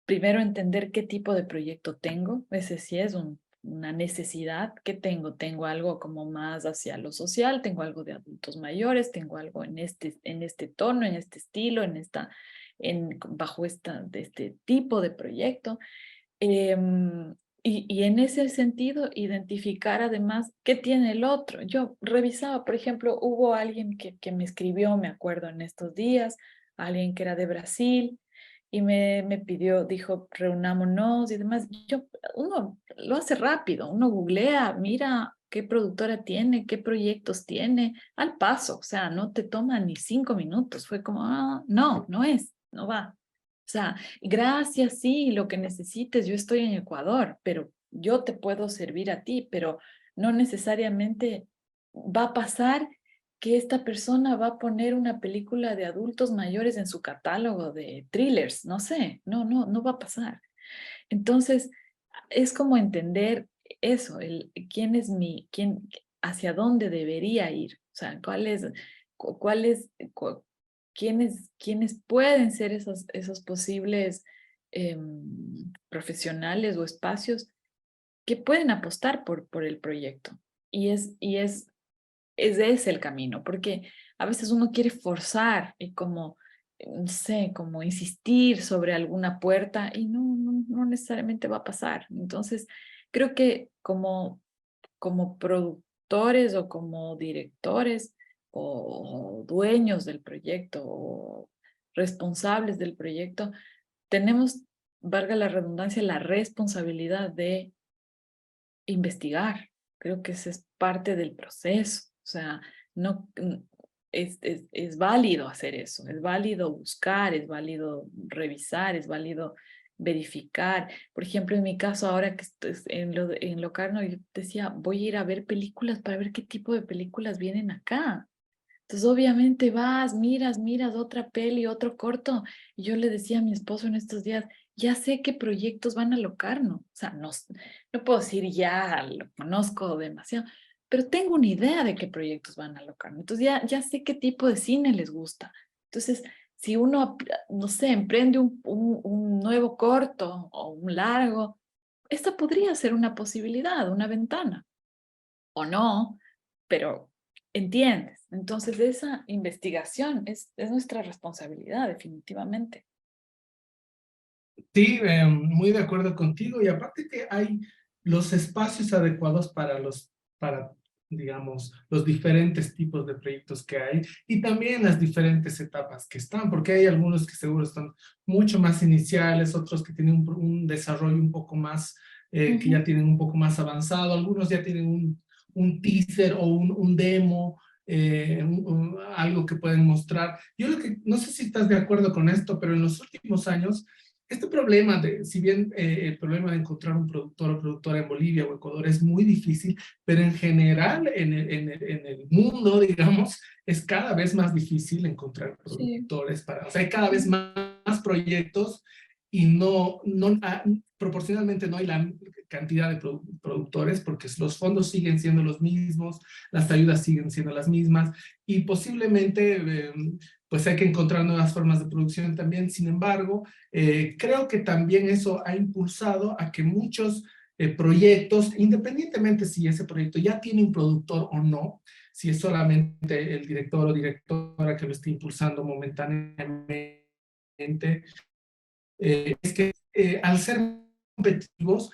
primero entender qué tipo de proyecto tengo. Ese sí es una necesidad que tengo. Tengo algo como más hacia lo social, tengo algo de adultos mayores, tengo algo en este tono, en este estilo, bajo de este tipo de proyecto. Y en ese sentido, identificar además qué tiene el otro. Yo revisaba, por ejemplo, hubo alguien que me escribió, me acuerdo en estos días, alguien que era de Brasil, y me pidió, dijo, reunámonos y demás. Uno lo hace rápido, uno googlea, mira qué productora tiene, qué proyectos tiene, al paso, o sea, no te toma ni 5 minutos. Fue como, no va. O sea, gracias, sí, lo que necesites, yo estoy en Ecuador, pero yo te puedo servir a ti, pero no necesariamente va a pasar que esta persona va a poner una película de adultos mayores en su catálogo de thrillers, no sé, no va a pasar. Entonces, es como entender eso, hacia dónde debería ir, o sea, quiénes pueden ser esos posibles profesionales o espacios que pueden apostar por el proyecto. Es ese el camino, porque a veces uno quiere forzar y como, no sé, como insistir sobre alguna puerta y no necesariamente va a pasar. Entonces, creo que como productores o como directores o dueños del proyecto o responsables del proyecto, tenemos, valga la redundancia, la responsabilidad de investigar. Creo que ese es parte del proceso. O sea, no, es válido hacer eso, es válido buscar, es válido revisar, es válido verificar. Por ejemplo, en mi caso, ahora que estoy en Locarno, yo decía, voy a ir a ver películas para ver qué tipo de películas vienen acá. Entonces, obviamente miras otra peli, otro corto. Y yo le decía a mi esposo en estos días, ya sé qué proyectos van a Locarno. O sea, no puedo decir ya lo conozco demasiado, pero tengo una idea de qué proyectos van a Locarno. Entonces, ya sé qué tipo de cine les gusta. Entonces, si uno, no sé, emprende un nuevo corto o un largo, esta podría ser una posibilidad, una ventana. O no, pero entiendes. Entonces, esa investigación es nuestra responsabilidad, definitivamente. Sí, muy de acuerdo contigo. Y aparte que hay los espacios adecuados para digamos, los diferentes tipos de proyectos que hay y también las diferentes etapas que están, porque hay algunos que seguro están mucho más iniciales, otros que tienen un desarrollo un poco más, que ya tienen un poco más avanzado, algunos ya tienen un teaser o un demo, algo que pueden mostrar. Yo lo que, no sé si estás de acuerdo con esto, pero en los últimos años, este problema de, si bien el problema de encontrar un productor o productora en Bolivia o Ecuador es muy difícil, pero en general en el mundo, digamos, es cada vez más difícil encontrar productores para, o sea, hay cada vez más proyectos y proporcionalmente no hay la cantidad de productores porque los fondos siguen siendo los mismos, las ayudas siguen siendo las mismas y posiblemente pues hay que encontrar nuevas formas de producción también. Sin embargo, creo que también eso ha impulsado a que muchos proyectos, independientemente si ese proyecto ya tiene un productor o no, si es solamente el director o directora que lo esté impulsando momentáneamente, es que al ser competitivos,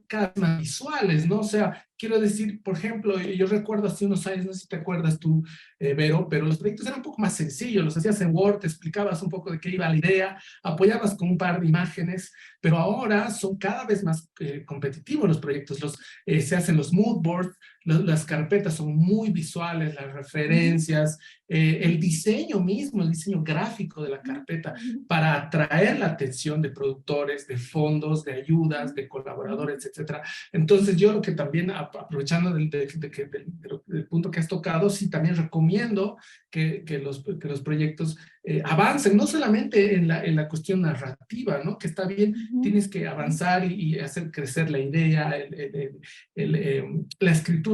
cada vez más visuales, ¿no? O sea, quiero decir, por ejemplo, yo recuerdo hace unos años, no sé si te acuerdas tú, Vero, pero los proyectos eran un poco más sencillos, los hacías en Word, te explicabas un poco de qué iba la idea, apoyabas con un par de imágenes, pero ahora son cada vez más competitivos los proyectos, se hacen los mood boards, las carpetas son muy visuales, las referencias, el diseño mismo, el diseño gráfico de la carpeta, para atraer la atención de productores, de fondos, de ayudas, de colaboradores, etcétera. Entonces yo lo que también, aprovechando del punto que has tocado, sí también recomiendo que los proyectos avancen, no solamente en la cuestión narrativa, ¿no? Que está bien, tienes que avanzar y hacer crecer la idea, la escritura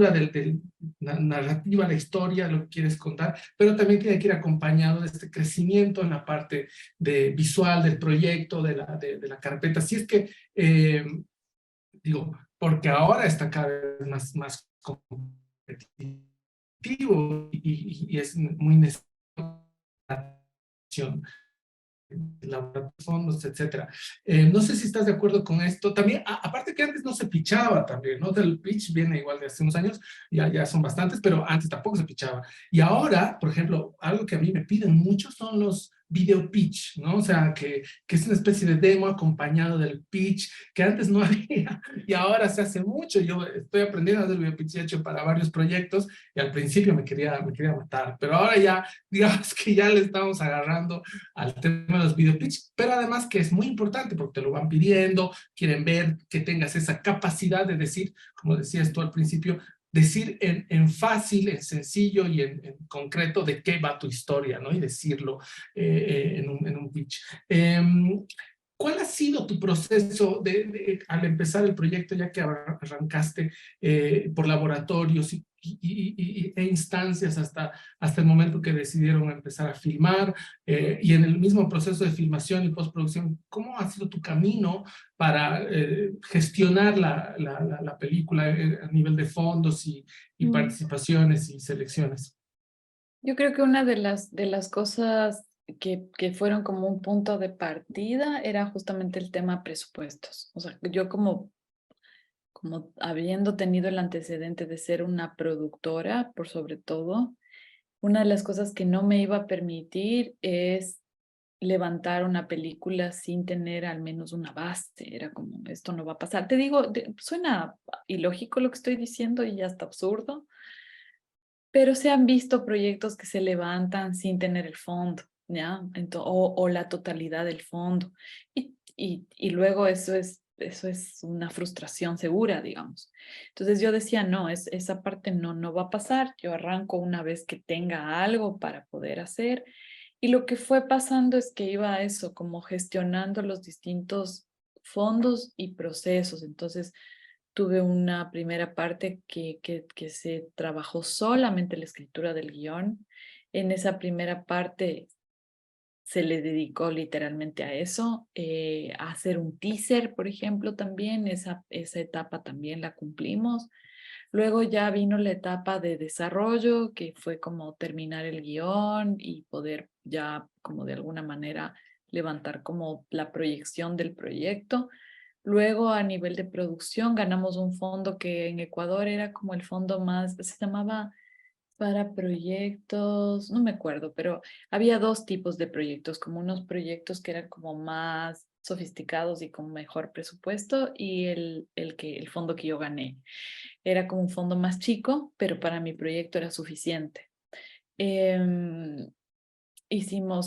la narrativa, la historia, lo que quieres contar, pero también tiene que ir acompañado de este crecimiento en la parte visual del proyecto, de la carpeta. Así es que, digo, porque ahora está cada vez más competitivo y es muy necesario elaborar fondos, etcétera. No sé si estás de acuerdo con esto. También, aparte que antes no se pichaba también, ¿no? El pitch viene igual de hace unos años, ya son bastantes, pero antes tampoco se pichaba. Y ahora, por ejemplo, algo que a mí me piden mucho son los video pitch, ¿no? O sea, que es una especie de demo acompañado del pitch, que antes no había y ahora se hace mucho. Yo estoy aprendiendo a hacer video pitch, he hecho para varios proyectos y al principio me quería matar, pero ahora ya, digamos que ya le estamos agarrando al tema de los video pitch, pero además que es muy importante porque te lo van pidiendo, quieren ver que tengas esa capacidad de decir, como decías tú al principio, decir en fácil, en sencillo y en concreto de qué va tu historia, ¿no? Y decirlo en un pitch. ¿Cuál ha sido tu proceso al empezar el proyecto, ya que arrancaste por laboratorios e instancias hasta el momento que decidieron empezar a filmar? Y en el mismo proceso de filmación y postproducción, ¿cómo ha sido tu camino para gestionar la película a nivel de fondos y participaciones y selecciones? Yo creo que una de las cosas que fueron como un punto de partida era justamente el tema presupuestos. O sea, yo como habiendo tenido el antecedente de ser una productora, por sobre todo, una de las cosas que no me iba a permitir es levantar una película sin tener al menos una base. Era como, esto no va a pasar. Te digo, suena ilógico lo que estoy diciendo y hasta absurdo, pero se han visto proyectos que se levantan sin tener el fondo, ¿ya? O la totalidad del fondo. Y luego eso es una frustración segura, digamos. Entonces yo decía, no, esa parte no va a pasar. Yo arranco una vez que tenga algo para poder hacer. Y lo que fue pasando es que iba a eso, como gestionando los distintos fondos y procesos. Entonces, tuve una primera parte que se trabajó solamente la escritura del guión. En esa primera parte se le dedicó literalmente a eso, a hacer un teaser, por ejemplo, también. Esa etapa también la cumplimos. Luego ya vino la etapa de desarrollo, que fue como terminar el guión y poder ya como de alguna manera levantar como la proyección del proyecto. Luego a nivel de producción ganamos un fondo que en Ecuador era como el fondo más, se llamaba para proyectos, no me acuerdo, pero había dos tipos de proyectos, como unos proyectos que eran como más sofisticados y con mejor presupuesto y el fondo que yo gané. Era como un fondo más chico, pero para mi proyecto era suficiente. Em,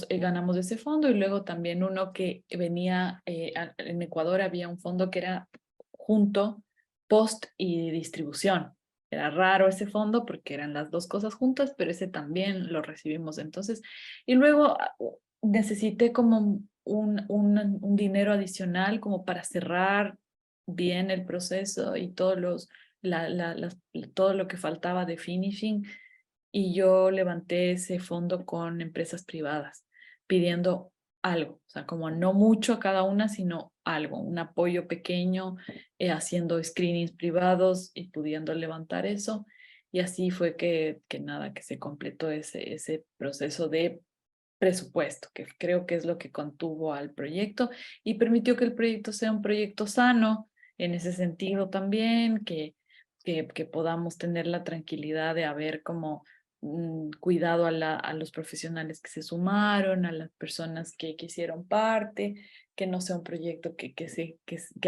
ganamos ese fondo y luego también uno que venía, en Ecuador había un fondo que era junto, post y distribución. Era raro ese fondo porque eran las dos cosas juntas, pero ese también lo recibimos entonces. Y luego necesité como un dinero adicional como para cerrar bien el proceso y todo lo que faltaba de finishing y yo levanté ese fondo con empresas privadas pidiendo algo, o sea, como no mucho a cada una, sino algo, un apoyo pequeño, haciendo screenings privados y pudiendo levantar eso. Y así fue que nada, que se completó ese proceso de presupuesto, que creo que es lo que contuvo al proyecto y permitió que el proyecto sea un proyecto sano en ese sentido también, que podamos tener la tranquilidad de haber como cuidado a los profesionales que se sumaron, a las personas que hicieron parte, que no sea un proyecto que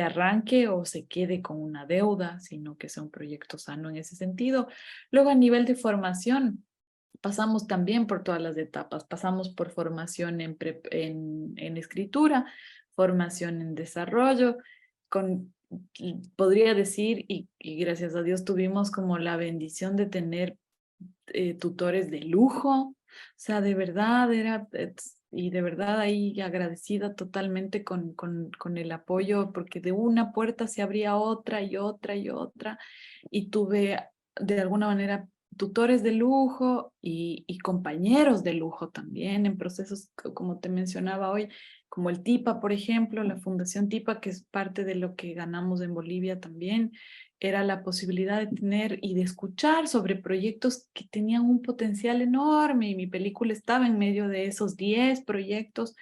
arranque o se quede con una deuda, sino que sea un proyecto sano en ese sentido. Luego a nivel de formación, pasamos también por todas las etapas, pasamos por formación en escritura, formación en desarrollo, podría decir, y gracias a Dios tuvimos como la bendición de tener tutores de lujo, o sea, de verdad y de verdad ahí agradecida totalmente con el apoyo, porque de una puerta se abría otra y otra y otra, y tuve de alguna manera tutores de lujo y compañeros de lujo también en procesos, como te mencionaba hoy, como el TIPA, por ejemplo, la Fundación TIPA, que es parte de lo que ganamos en Bolivia también, era la posibilidad de tener y de escuchar sobre proyectos que tenían un potencial enorme y mi película estaba en medio de esos 10 proyectos.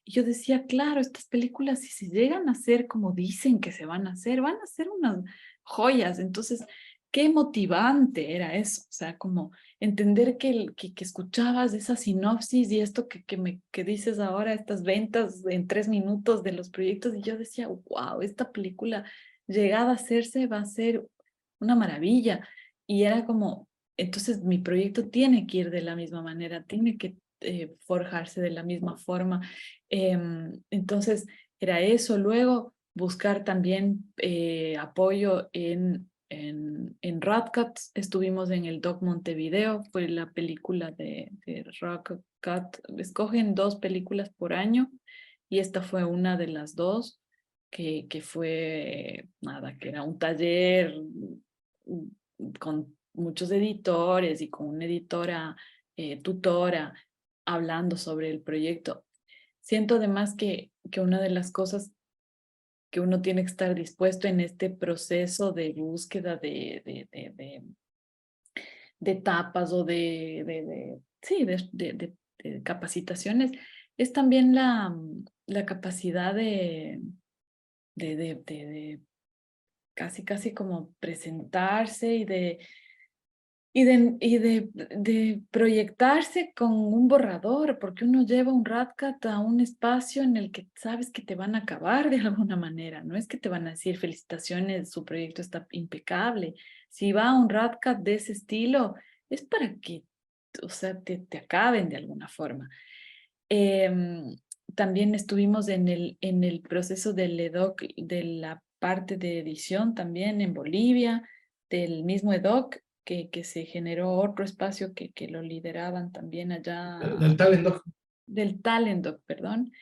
Y yo decía, claro, estas películas si se llegan a hacer como dicen que se van a hacer unas joyas. Entonces, qué motivante era eso, o sea, como entender que escuchabas esa sinopsis y esto que dices ahora, estas ventas en 3 minutos de los proyectos, y yo decía, wow, esta película llegada a hacerse va a ser una maravilla. Y era como, entonces mi proyecto tiene que ir de la misma manera, tiene que forjarse de la misma forma. Entonces, era eso. Luego, buscar también apoyo en Radcat. Estuvimos en el Doc Montevideo, fue la película de Radcat. Escogen 2 películas por año y esta fue una de las 2 que fue, nada, que era un taller con muchos editores y con una editora tutora hablando sobre el proyecto. Siento además que una de las cosas que uno tiene que estar dispuesto en este proceso de búsqueda de etapas o sí, de capacitaciones, es también la capacidad de casi como presentarse y de proyectarse con un borrador, porque uno lleva un Radcat a un espacio en el que sabes que te van a acabar de alguna manera, no es que te van a decir felicitaciones, su proyecto está impecable. Si va a un Radcat de ese estilo, es para que, o sea, te acaben de alguna forma. Em, También estuvimos en el proceso del EDOC, de la parte de edición también en Bolivia, del mismo EDOC, que se generó otro espacio que lo lideraban también allá, Del Talent Doc. del Talent Doc, perdón.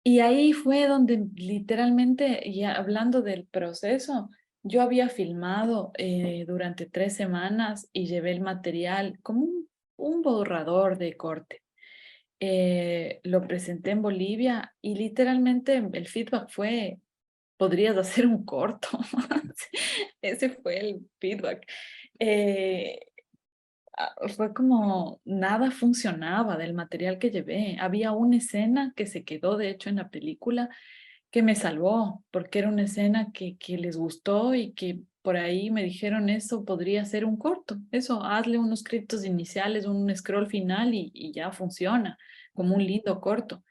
Y ahí fue donde literalmente, ya hablando del proceso, yo había filmado durante 3 semanas y llevé el material como un borrador de corte. Lo presenté en Bolivia y literalmente el feedback fue, podrías hacer un corto. Ese fue el feedback. Eh, Fue como nada funcionaba del material que llevé. Había una escena que se quedó de hecho en la película que me salvó, porque era una escena que les gustó y que por ahí me dijeron eso podría ser un corto. Eso, hazle unos créditos iniciales, un scroll final y ya funciona, como un lindo corto.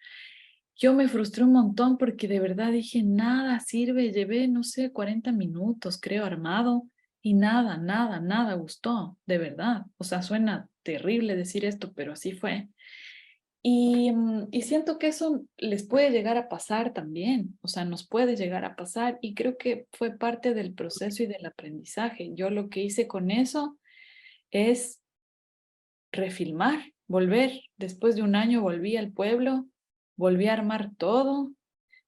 Yo me frustré un montón porque de verdad dije, nada sirve, llevé, no sé, 40 minutos, creo, armado, y nada, nada, nada gustó, de verdad. O sea, suena terrible decir esto, pero así fue. Y siento que eso les puede llegar a pasar también, o sea, nos puede llegar a pasar y creo que fue parte del proceso y del aprendizaje. Yo lo que hice con eso es refilmar, volver. Después de un año volví al pueblo, volví a armar todo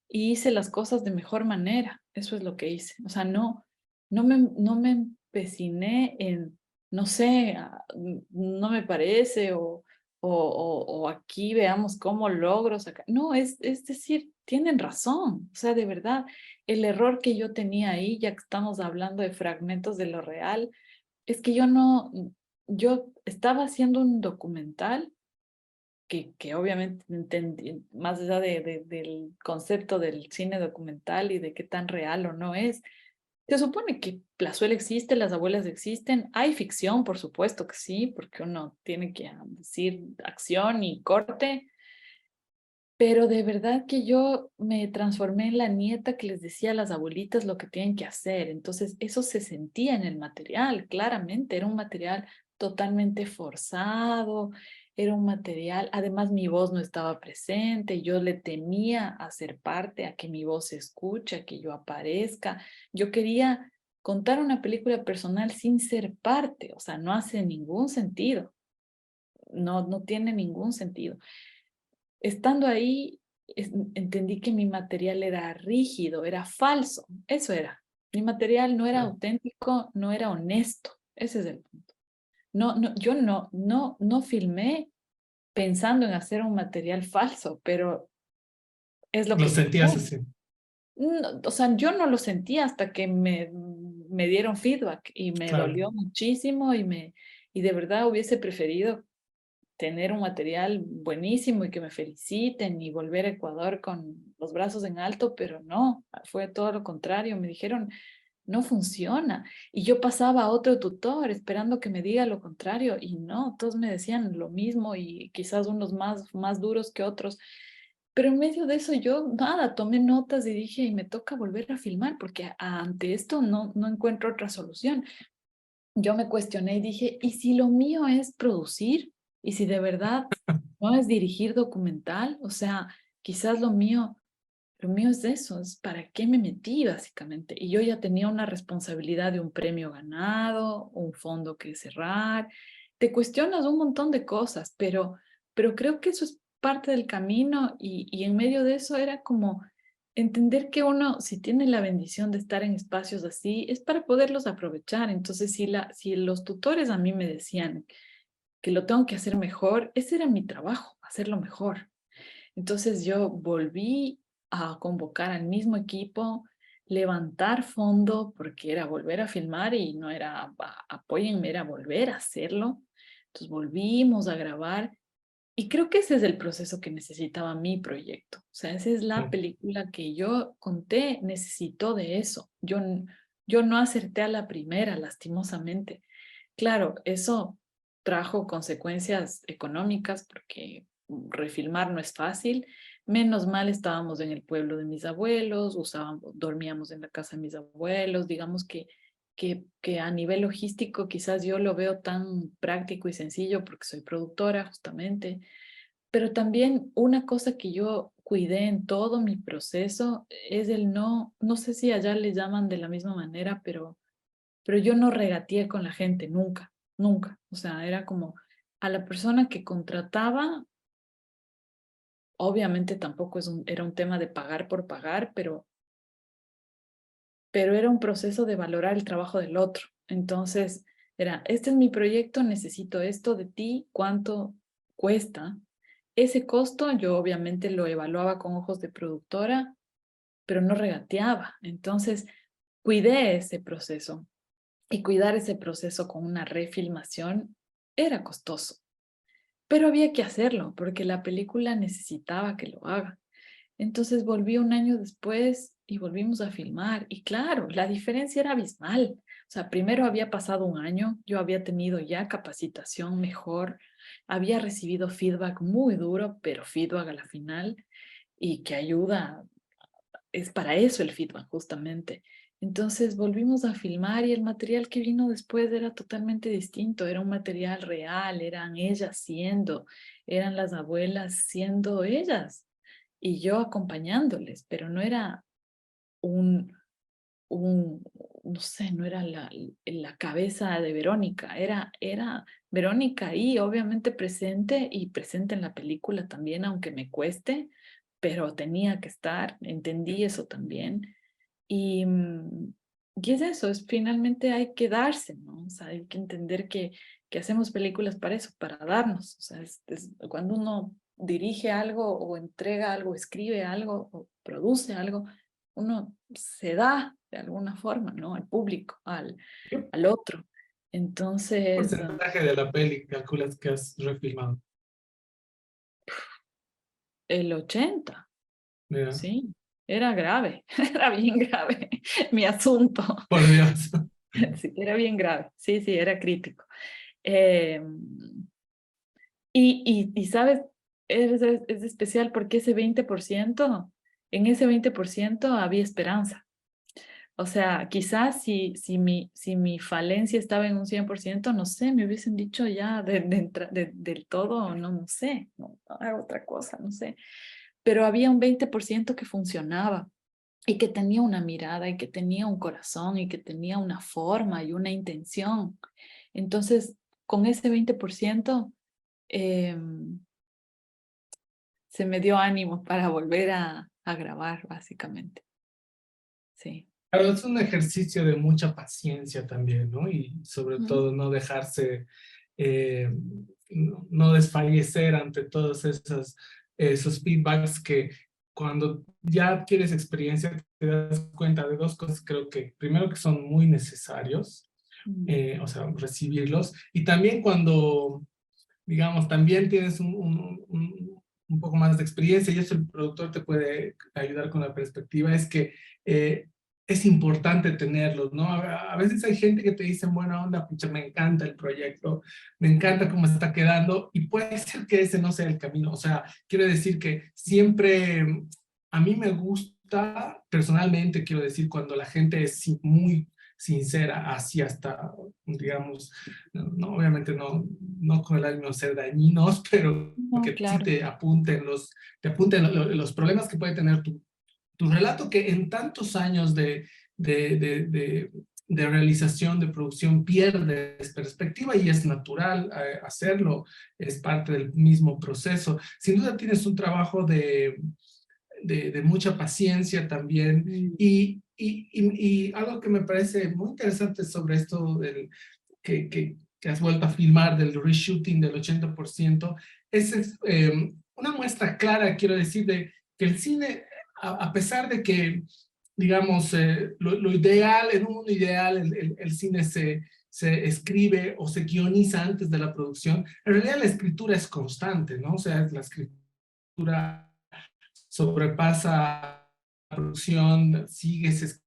y hice las cosas de mejor manera. Eso es lo que hice. O sea, no me empeciné en, no sé, no me parece o aquí veamos cómo logro sacar. No, es decir, tienen razón. O sea, de verdad, el error que yo tenía ahí, ya que estamos hablando de fragmentos de lo real, es que yo estaba haciendo un documental que obviamente entendí, más allá del concepto del cine documental y de qué tan real o no es, se supone que Plazuela existe, las abuelas existen, hay ficción, por supuesto que sí, porque uno tiene que decir acción y corte, pero de verdad que yo me transformé en la nieta que les decía a las abuelitas lo que tienen que hacer. Entonces, eso se sentía en el material, claramente. Era un material totalmente forzado, era un material, además mi voz no estaba presente, yo le temía hacer parte, a que mi voz se escuche, a que yo aparezca. Yo quería contar una película personal sin ser parte, o sea, no hace ningún sentido. No tiene ningún sentido. Estando ahí, entendí que mi material era rígido, era falso. Eso era. Mi material no era auténtico, no era honesto. Ese es el punto. Yo no filmé pensando en hacer un material falso, pero es lo Lo que sentías pasó. así. O sea, yo no lo sentí hasta que me dieron feedback y me Claro. dolió muchísimo y de verdad hubiese preferido tener un material buenísimo y que me feliciten y volver a Ecuador con los brazos en alto, pero no, fue todo lo contrario. Me dijeron, no funciona. Y yo pasaba a otro tutor esperando que me diga lo contrario y no, todos me decían lo mismo y quizás unos más duros que otros. Pero en medio de eso yo nada, tomé notas y dije, y me toca volver a filmar porque ante esto no encuentro otra solución. Yo me cuestioné y dije, ¿y si lo mío es producir? ¿Y si de verdad no es dirigir documental? O sea, quizás lo mío es eso, es para qué me metí básicamente. Y yo ya tenía una responsabilidad de un premio ganado, un fondo que cerrar. Te cuestionas un montón de cosas, pero creo que eso es parte del camino y en medio de eso era como entender que uno, si tiene la bendición de estar en espacios así, es para poderlos aprovechar. Entonces, si los tutores a mí me decían que lo tengo que hacer mejor, ese era mi trabajo, hacerlo mejor. Entonces yo volví a convocar al mismo equipo, levantar fondo, porque era volver a filmar y no era apóyenme, era volver a hacerlo. Entonces volvimos a grabar y creo que ese es el proceso que necesitaba mi proyecto. O sea, esa es la película que yo conté, necesitó de eso. Yo no acerté a la primera, lastimosamente. Claro, eso trajo consecuencias económicas porque refilmar no es fácil. Menos mal estábamos en el pueblo de mis abuelos, dormíamos en la casa de mis abuelos, digamos que a nivel logístico quizás yo lo veo tan práctico y sencillo porque soy productora justamente, pero también una cosa que yo cuidé en todo mi proceso es el no sé si allá le llaman de la misma manera, pero yo no regateé con la gente, nunca, nunca. O sea, era como a la persona que contrataba, obviamente tampoco era un tema de pagar por pagar, pero era un proceso de valorar el trabajo del otro. Entonces, era, este es mi proyecto, necesito esto de ti, ¿cuánto cuesta? Ese costo yo obviamente lo evaluaba con ojos de productora, pero no regateaba. Entonces, cuidé ese proceso y cuidar ese proceso con una refilmación era costoso, pero había que hacerlo porque la película necesitaba que lo haga. Entonces volví un año después y volvimos a filmar. Y claro, la diferencia era abismal. O sea, primero había pasado un año, yo había tenido ya capacitación mejor, había recibido feedback muy duro, pero feedback a la final y que ayuda, es para eso el feedback justamente. Entonces volvimos a filmar y el material que vino después era totalmente distinto, era un material real, eran ellas siendo, eran las abuelas siendo ellas y yo acompañándoles, pero no era un, un no sé, no era la cabeza de Verónica, era Verónica ahí, obviamente presente y presente en la película también, aunque me cueste, pero tenía que estar, entendí eso también. Y, y es eso, es finalmente hay que darse, ¿no? O sea, hay que entender que hacemos películas para eso, para darnos. O sea, cuando uno dirige algo o entrega algo, escribe algo o produce algo, uno se da de alguna forma, ¿no? Al público, al otro. ¿Qué Entonces, porcentaje de la peli calculas que has refilmado? el 80, Mira, sí, era grave, era bien grave mi asunto. por Dios. Sí, era bien grave, sí, sí, era crítico. Eh, y sabes, es especial porque ese 20%, en ese 20% había esperanza. O sea, quizás si mi falencia estaba en un 100%, no sé, me hubiesen dicho ya del todo, no, no sé, no, haga otra cosa, no sé. Pero había un 20% que funcionaba y que tenía una mirada y que tenía un corazón y que tenía una forma y una intención. Entonces, con ese 20%, se me dio ánimo para volver a grabar, básicamente. Sí. Claro, es un ejercicio de mucha paciencia también, ¿no? Y sobre todo no dejarse, eh, no desfallecer ante todos esos feedbacks que cuando ya adquieres experiencia te das cuenta de dos cosas, creo que primero que son muy necesarios, o sea, recibirlos, y también cuando, digamos, también tienes un poco más de experiencia y eso el productor te puede ayudar con la perspectiva, es que es importante tenerlos, ¿no? A veces hay gente que te dice, buena onda, pucha, me encanta el proyecto, me encanta cómo está quedando, y puede ser que ese no sea el camino. O sea, quiero decir que siempre, a mí me gusta, personalmente, quiero decir, cuando la gente es muy sincera, así hasta, digamos, obviamente no con el ánimo de ser dañinos, pero No, que sí claro. te apunten los problemas que puede tener tu relato, que en tantos años de realización, de producción, pierdes perspectiva y es natural hacerlo, es parte del mismo proceso. Sin duda tienes un trabajo de mucha paciencia también y algo que me parece muy interesante sobre esto que has vuelto a filmar del reshooting del 80%, es una muestra clara, quiero decir, de que el cine, a pesar de que, digamos, lo ideal, en un mundo ideal, el cine se escribe o se guioniza antes de la producción, en realidad la escritura es constante, ¿no? O sea, la escritura sobrepasa la producción, sigues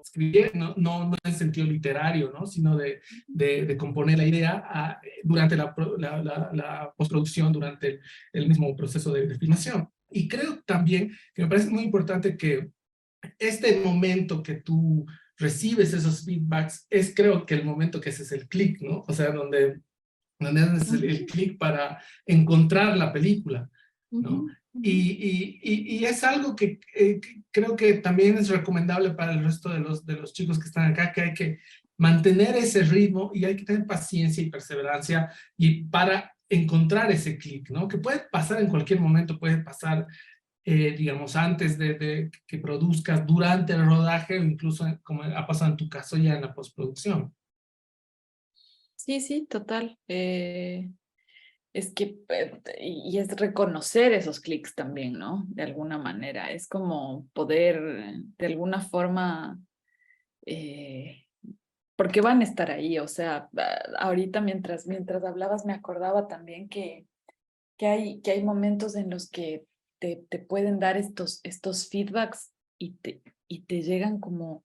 escribiendo, no en sentido literario, ¿no? Sino de componer la idea durante la postproducción, durante el mismo proceso de filmación. Y creo también que me parece muy importante que este momento que tú recibes esos feedbacks es creo que el momento que haces el clic, ¿no? O sea, donde haces el clic para encontrar la película, ¿no? Y es algo que creo que también es recomendable para el resto de los chicos que están acá, que hay que mantener ese ritmo y hay que tener paciencia y perseverancia y para encontrar ese clic, ¿no? Que puede pasar en cualquier momento, puede pasar, digamos, antes de que produzcas, durante el rodaje o incluso, como ha pasado en tu caso, ya en la postproducción. Sí, sí, total. Es que, y es reconocer esos clics también, ¿no? De alguna manera. Es como poder, de alguna forma, eh, porque van a estar ahí. O sea, ahorita mientras hablabas me acordaba también que hay momentos en los que te pueden dar estos feedbacks y te llegan como,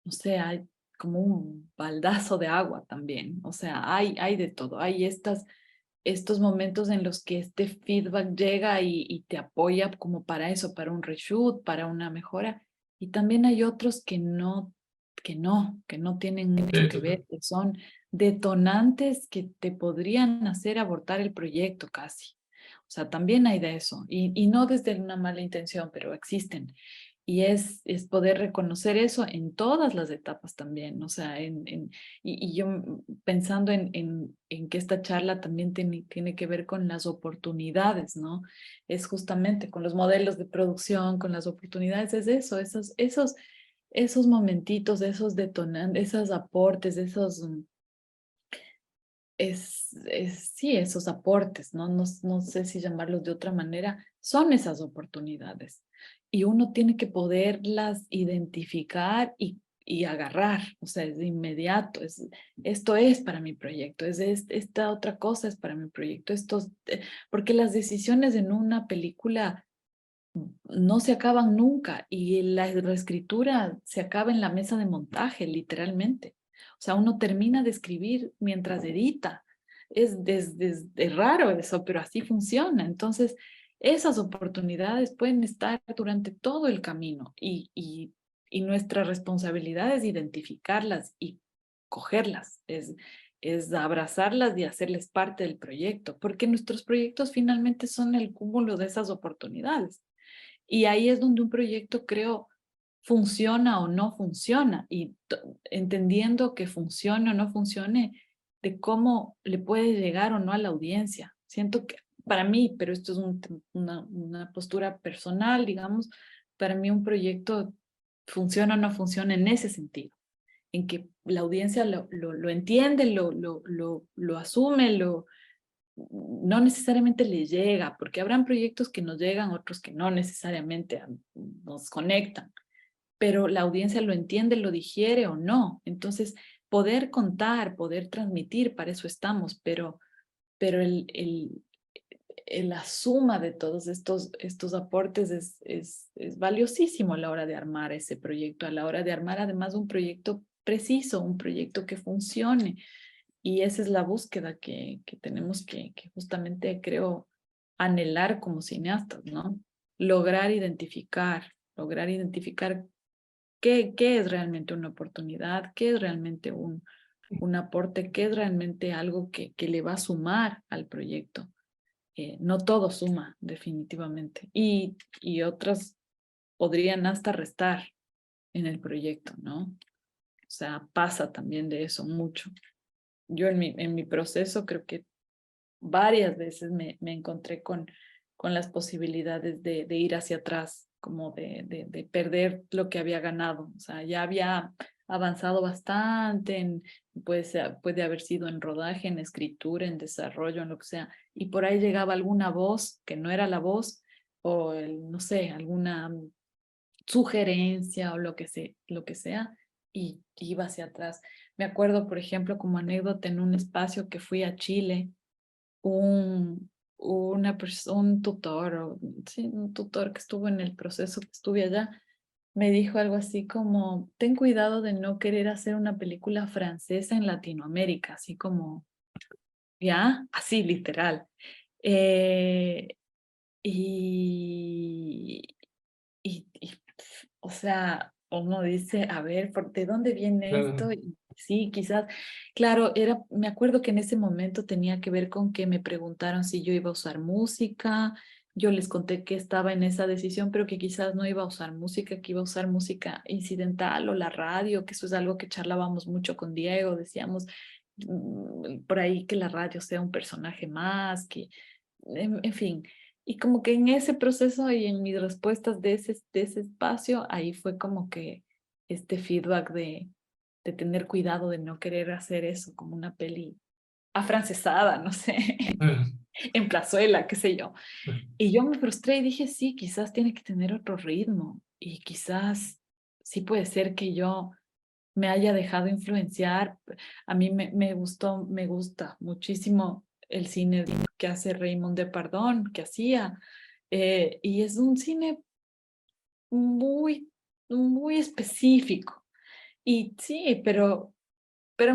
no sé, hay como un baldazo de agua también. O sea, hay de todo. Hay estos momentos en los que este feedback llega y te apoya como para eso, para un reshoot, para una mejora. Y también hay otros que no tienen mucho que ver, que son detonantes que te podrían hacer abortar el proyecto casi. O sea, también hay de eso, y no desde una mala intención, pero existen. Y es poder reconocer eso en todas las etapas también, o sea, y yo pensando en que esta charla también tiene que ver con las oportunidades, ¿no? Es justamente con los modelos de producción, con las oportunidades, es eso, esos momentitos, esos detonantes, esos aportes, sí, esos aportes, ¿no? No sé si llamarlos de otra manera, son esas oportunidades. Y uno tiene que poderlas identificar y agarrar, o sea, es de inmediato, esto es para mi proyecto, esta otra cosa es para mi proyecto, porque las decisiones en una película no se acaban nunca y la reescritura se acaba en la mesa de montaje, literalmente. O sea, uno termina de escribir mientras edita. Es raro eso, pero así funciona. Entonces, esas oportunidades pueden estar durante todo el camino y nuestra responsabilidad es identificarlas y cogerlas, es abrazarlas y hacerles parte del proyecto, porque nuestros proyectos finalmente son el cúmulo de esas oportunidades. Y ahí es donde un proyecto, creo, funciona o no funciona. Y entendiendo que funcione o no funcione, de cómo le puede llegar o no a la audiencia. Siento que para mí, pero esto es una postura personal, digamos, para mí un proyecto funciona o no funciona en ese sentido, en que la audiencia lo entiende, lo asume, no necesariamente le llega, porque habrán proyectos que nos llegan, otros que no necesariamente nos conectan, pero la audiencia lo entiende, lo digiere o no. Entonces, poder contar, poder transmitir, para eso estamos, pero la suma de todos estos aportes es valiosísimo a la hora de armar ese proyecto, a la hora de armar además un proyecto preciso, un proyecto que funcione. Y esa es la búsqueda que tenemos que justamente, creo, anhelar como cineastas, ¿no? Lograr identificar qué es realmente una oportunidad, qué es realmente un aporte, qué es realmente algo que le va a sumar al proyecto. No todo suma, definitivamente. Y otras podrían hasta restar en el proyecto, ¿no? O sea, pasa también de eso mucho. Yo en mi proceso creo que varias veces me encontré con las posibilidades de ir hacia atrás, como de perder lo que había ganado. O sea, ya había avanzado bastante, puede haber sido en rodaje, en escritura, en desarrollo, en lo que sea, y por ahí llegaba alguna voz que no era la voz, o no sé, alguna sugerencia o lo que sea, y iba hacia atrás. Me acuerdo, por ejemplo, como anécdota, en un espacio que fui a Chile, un tutor, sí, un tutor que estuvo en el proceso que estuve allá, me dijo algo así como, ten cuidado de no querer hacer una película francesa en Latinoamérica, así como, ya, así literal. Eh, y, o sea, uno dice, a ver, ¿de dónde viene esto? Y sí, quizás, claro, me acuerdo que en ese momento tenía que ver con que me preguntaron si yo iba a usar música, yo les conté que estaba en esa decisión, pero que quizás no iba a usar música, que iba a usar música incidental o la radio, que eso es algo que charlábamos mucho con Diego, decíamos por ahí que la radio sea un personaje más, en fin. Y como que en ese proceso y en mis respuestas de ese espacio, ahí fue como que este feedback de tener cuidado de no querer hacer eso como una peli afrancesada, no sé, en plazuela, qué sé yo. Y yo me frustré y dije, sí, quizás tiene que tener otro ritmo y quizás sí puede ser que yo me haya dejado influenciar. A mí me gusta muchísimo el cine que hace Raymond Depardón, que hacía, Y es un cine muy, muy específico. Y sí, pero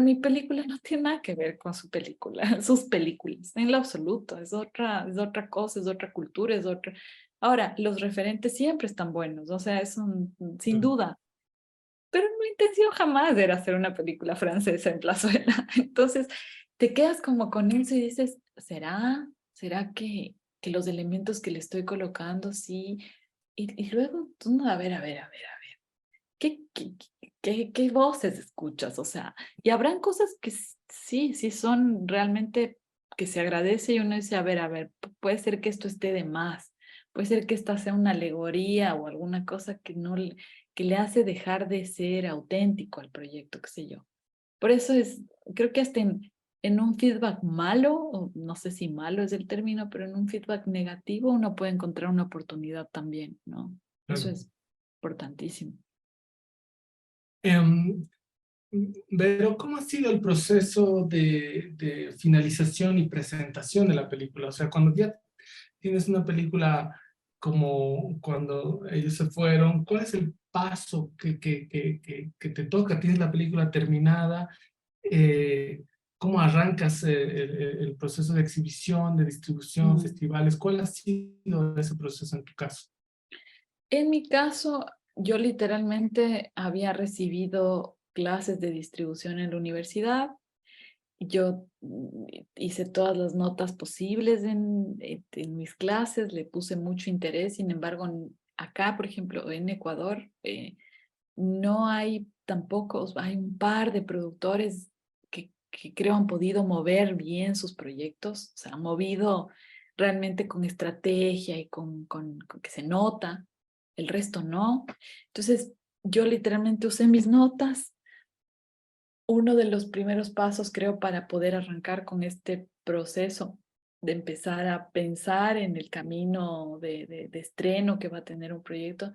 mi película no tiene nada que ver con su película, sus películas, en lo absoluto. Es otra cosa, es otra cultura, es otra. Ahora, los referentes siempre están buenos, o sea, sin duda. Pero mi intención jamás era hacer una película francesa en Plazuela. Entonces, te quedas como con eso y dices, ¿será que los elementos que le estoy colocando, sí? Y luego, tú no, a ver. ¿Qué voces escuchas? O sea, y habrán cosas que sí son realmente que se agradece y uno dice, a ver, puede ser que esto esté de más, puede ser que esta sea una alegoría o alguna cosa que no que le hace dejar de ser auténtico al proyecto, qué sé yo. Por eso creo que hasta en un feedback malo, o no sé si malo es el término, pero en un feedback negativo uno puede encontrar una oportunidad también, ¿no? Eso Claro. es importantísimo. Em, Vero, ¿cómo ha sido el proceso de finalización y presentación de la película? O sea, cuando ya tienes una película como cuando ellos se fueron, ¿cuál es el paso que te toca? ¿Tienes la película terminada? ¿Cómo arrancas el proceso de exhibición, de distribución, Mm. festivales? ¿Cuál ha sido ese proceso en tu caso? En mi caso, yo literalmente había recibido clases de distribución en la universidad. Yo hice todas las notas posibles en mis clases, le puse mucho interés. Sin embargo, acá, por ejemplo, en Ecuador, no hay tampoco, hay un par de productores que creo han podido mover bien sus proyectos, o sea, han movido realmente con estrategia y con que se nota, el resto no. Entonces, yo literalmente usé mis notas. Uno de los primeros pasos, creo, para poder arrancar con este proceso de empezar a pensar en el camino de estreno que va a tener un proyecto,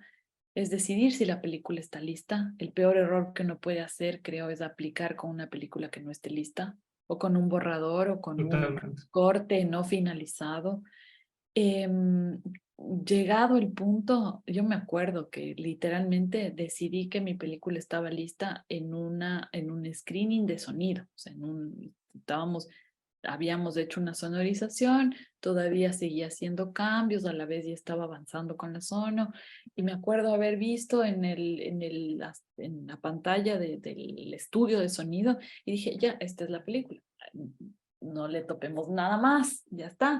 es decidir si la película está lista. El peor error que uno puede hacer, creo, es aplicar con una película que no esté lista, o con un borrador, o con un Totalmente. corte no finalizado. Em, Llegado el punto, yo me acuerdo que literalmente decidí que mi película estaba lista en un screening de sonido. O sea, habíamos hecho una sonorización, todavía seguía haciendo cambios, a la vez ya estaba avanzando con la sono, y me acuerdo haber visto en la pantalla del estudio de sonido, y dije, ya, esta es la película. No le topemos nada más, ya está.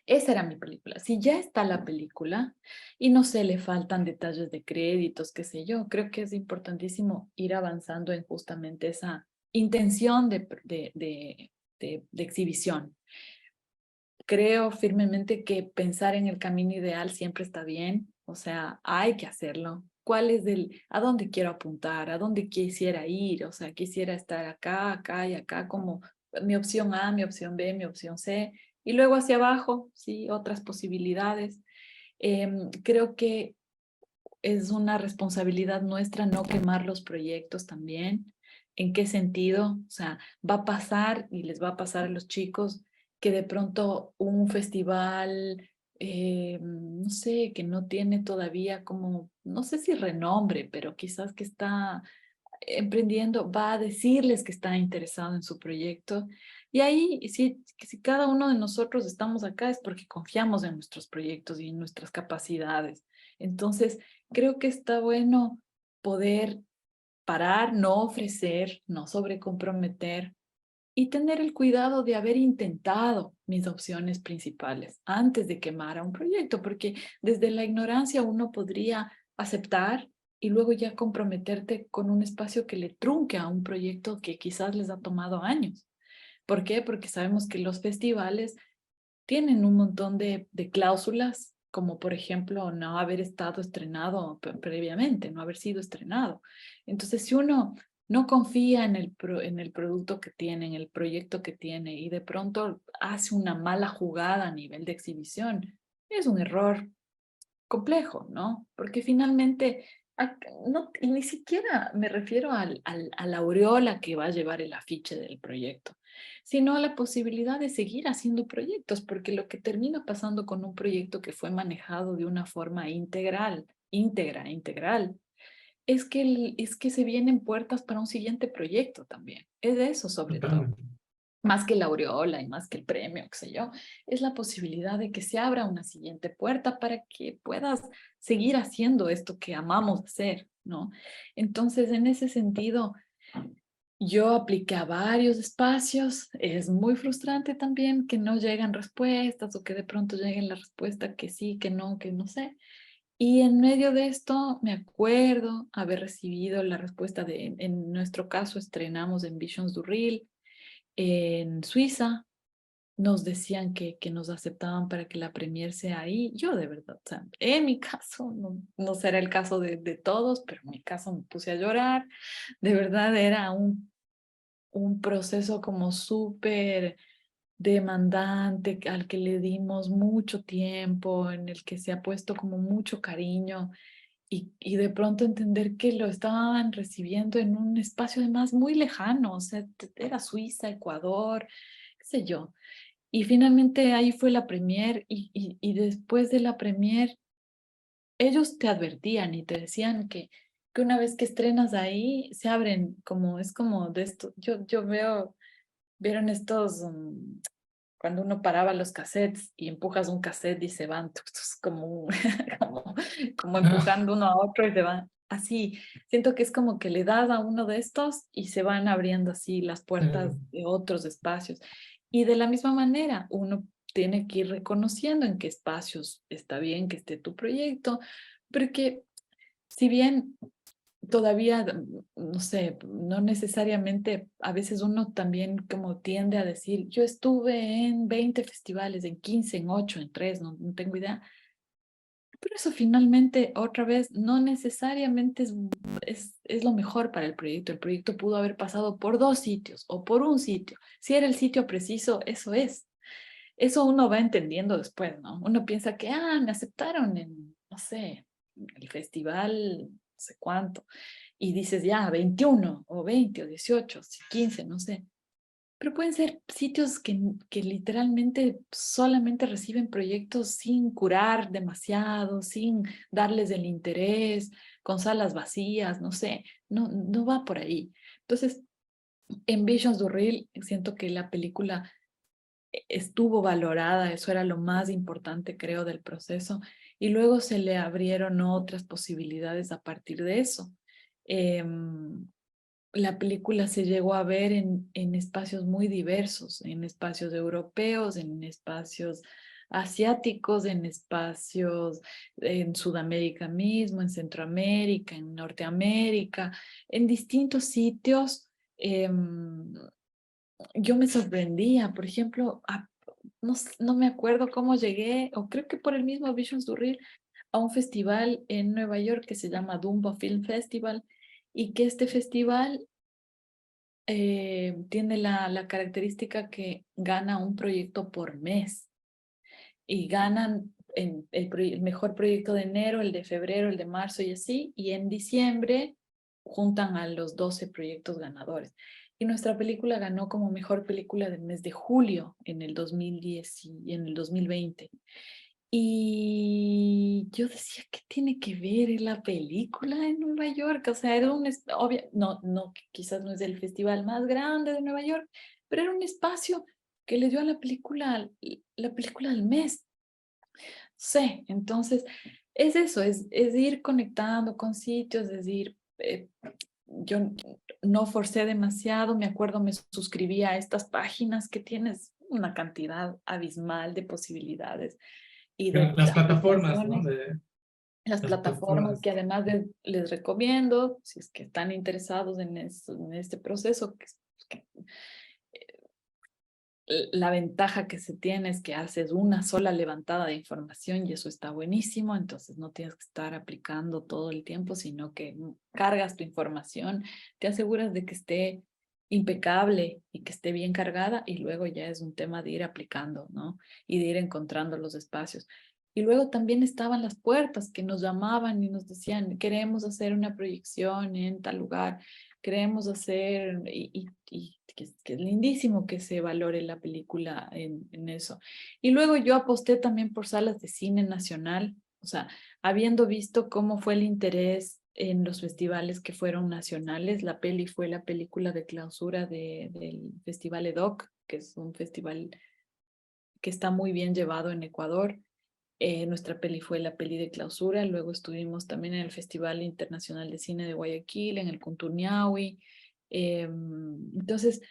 Esa era mi película. Si ya está la película y no sé, le faltan detalles de créditos, qué sé yo, creo que es importantísimo ir avanzando en justamente esa intención de exhibición. Creo firmemente que pensar en el camino ideal siempre está bien, o sea, hay que hacerlo. ¿A dónde quiero apuntar? ¿A dónde quisiera ir? O sea, quisiera estar acá y acá como mi opción A, mi opción B, mi opción C, y luego hacia abajo, sí, otras posibilidades. Creo que es una responsabilidad nuestra no quemar los proyectos también. ¿En qué sentido? O sea, va a pasar y les va a pasar a los chicos que de pronto un festival, no sé, que no tiene todavía como, no sé si renombre, pero quizás que está emprendiendo, va a decirles que está interesado en su proyecto. Y ahí, si cada uno de nosotros estamos acá es porque confiamos en nuestros proyectos y en nuestras capacidades. Entonces, creo que está bueno poder parar, no ofrecer, no sobrecomprometer y tener el cuidado de haber intentado mis opciones principales antes de quemar a un proyecto, porque desde la ignorancia uno podría aceptar y luego ya comprometerte con un espacio que le trunque a un proyecto que quizás les ha tomado años. ¿Por qué? Porque sabemos que los festivales tienen un montón de cláusulas, como por ejemplo no haber estado estrenado previamente, no haber sido estrenado. Entonces, si uno no confía en en el producto que tiene, en el proyecto que tiene, y de pronto hace una mala jugada a nivel de exhibición, es un error complejo, ¿no? Porque finalmente, no, y ni siquiera me refiero a la aureola que va a llevar el afiche del proyecto, sino la posibilidad de seguir haciendo proyectos, porque lo que termina pasando con un proyecto que fue manejado de una forma integral, es que se vienen puertas para un siguiente proyecto también. Es de eso sobre todo. Totalmente. Más que la aureola y más que el premio, qué sé yo, es la posibilidad de que se abra una siguiente puerta para que puedas seguir haciendo esto que amamos hacer, ¿no? Entonces, en ese sentido, yo apliqué a varios espacios. Es muy frustrante también que no llegan respuestas o que de pronto lleguen la respuesta que sí, que no sé. Y en medio de esto me acuerdo haber recibido la respuesta en nuestro caso estrenamos en Visions du Ril en Suiza. Nos decían que nos aceptaban para que la premier sea ahí. Yo de verdad, o sea, en mi caso, no será el caso de todos, pero en mi caso me puse a llorar. De verdad era un proceso como súper demandante al que le dimos mucho tiempo, en el que se ha puesto como mucho cariño y de pronto entender que lo estaban recibiendo en un espacio además muy lejano, o sea, era Suiza, Ecuador, qué sé yo. Y finalmente ahí fue la premier y después de la premier ellos te advertían y te decían que una vez que estrenas ahí se abren como, es como de esto, yo veo, vieron estos, cuando uno paraba los cassettes y empujas un cassette y se van, es como, como, como empujando uno a otro y se van. Así, siento que es como que le das a uno de estos y se van abriendo así las puertas de otros espacios. Y de la misma manera, uno tiene que ir reconociendo en qué espacios está bien que esté tu proyecto, porque si bien todavía, no sé, no necesariamente, a veces uno también como tiende a decir, yo estuve en 20 festivales, en 15, en 8, en 3, no tengo idea. Pero eso finalmente, otra vez, no necesariamente es lo mejor para el proyecto. El proyecto pudo haber pasado por 2 sitios o por un sitio. Si era el sitio preciso, eso es. Eso uno va entendiendo después, ¿no? Uno piensa que, me aceptaron en, no sé, el festival, no sé cuánto. Y dices, ya, 21 o 20 o 18, 15, no sé. Pero pueden ser sitios que literalmente solamente reciben proyectos sin curar demasiado, sin darles el interés, con salas vacías, no sé, no va por ahí. Entonces, en Visions du Ril siento que la película estuvo valorada, eso era lo más importante, creo, del proceso, y luego se le abrieron otras posibilidades a partir de eso. La película se llegó a ver en espacios muy diversos, en espacios europeos, en espacios asiáticos, en espacios en Sudamérica mismo, en Centroamérica, en Norteamérica, en distintos sitios. Yo me sorprendía, por ejemplo, no me acuerdo cómo llegué, o creo que por el mismo Visions du Ril, a un festival en Nueva York que se llama Dumbo Film Festival, y que este festival tiene la característica que gana un proyecto por mes y ganan el mejor proyecto de enero, el de febrero, el de marzo y así, y en diciembre juntan a los 12 proyectos ganadores. Y nuestra película ganó como mejor película del mes de julio en el 2010 y en el 2020. Y yo decía, ¿qué tiene que ver la película en Nueva York? O sea, era obvio, quizás no es el festival más grande de Nueva York, pero era un espacio que le dio a la película del mes. Sí, entonces es eso, es ir conectando con sitios, es decir, yo no forcé demasiado, me acuerdo, me suscribí a estas páginas que tienes una cantidad abismal de posibilidades y de Las plataformas, ¿no? aplicaciones, las Las plataformas plataformas. que además les recomiendo, si es que están interesados en este proceso, que la ventaja que se tiene es que haces una sola levantada de información y eso está buenísimo, entonces no tienes que estar aplicando todo el tiempo, sino que cargas tu información, te aseguras de que esté impecable y que esté bien cargada y luego ya es un tema de ir aplicando, ¿no? Y de ir encontrando los espacios. Y luego también estaban las puertas que nos llamaban y nos decían, queremos hacer una proyección en tal lugar. queremos hacer, y que es lindísimo que se valore la película en eso. Y luego yo aposté también por salas de cine nacional, o sea, habiendo visto cómo fue el interés en los festivales que fueron nacionales. La peli fue la película de clausura del Festival EDOC, que es un festival que está muy bien llevado en Ecuador. Nuestra peli fue la peli de clausura. Luego estuvimos también en el Festival Internacional de Cine de Guayaquil, en el Kunturniawi. Entonces,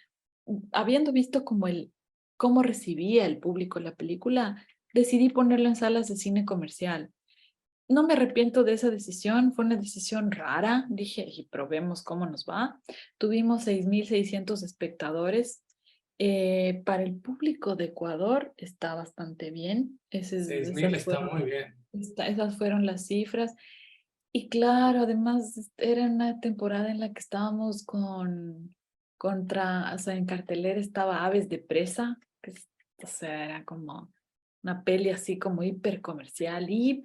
habiendo visto cómo recibía el público la película, decidí ponerla en salas de cine comercial. No me arrepiento de esa decisión, fue una decisión rara. Dije, y probemos cómo nos va. Tuvimos 6.600 espectadores. Para el público de Ecuador está bastante bien. 6.000 está muy bien. Esas fueron las cifras. Y claro, además era una temporada en la que estábamos o sea, en cartelera estaba Aves de Presa, o sea, era como una peli así como hipercomercial. Y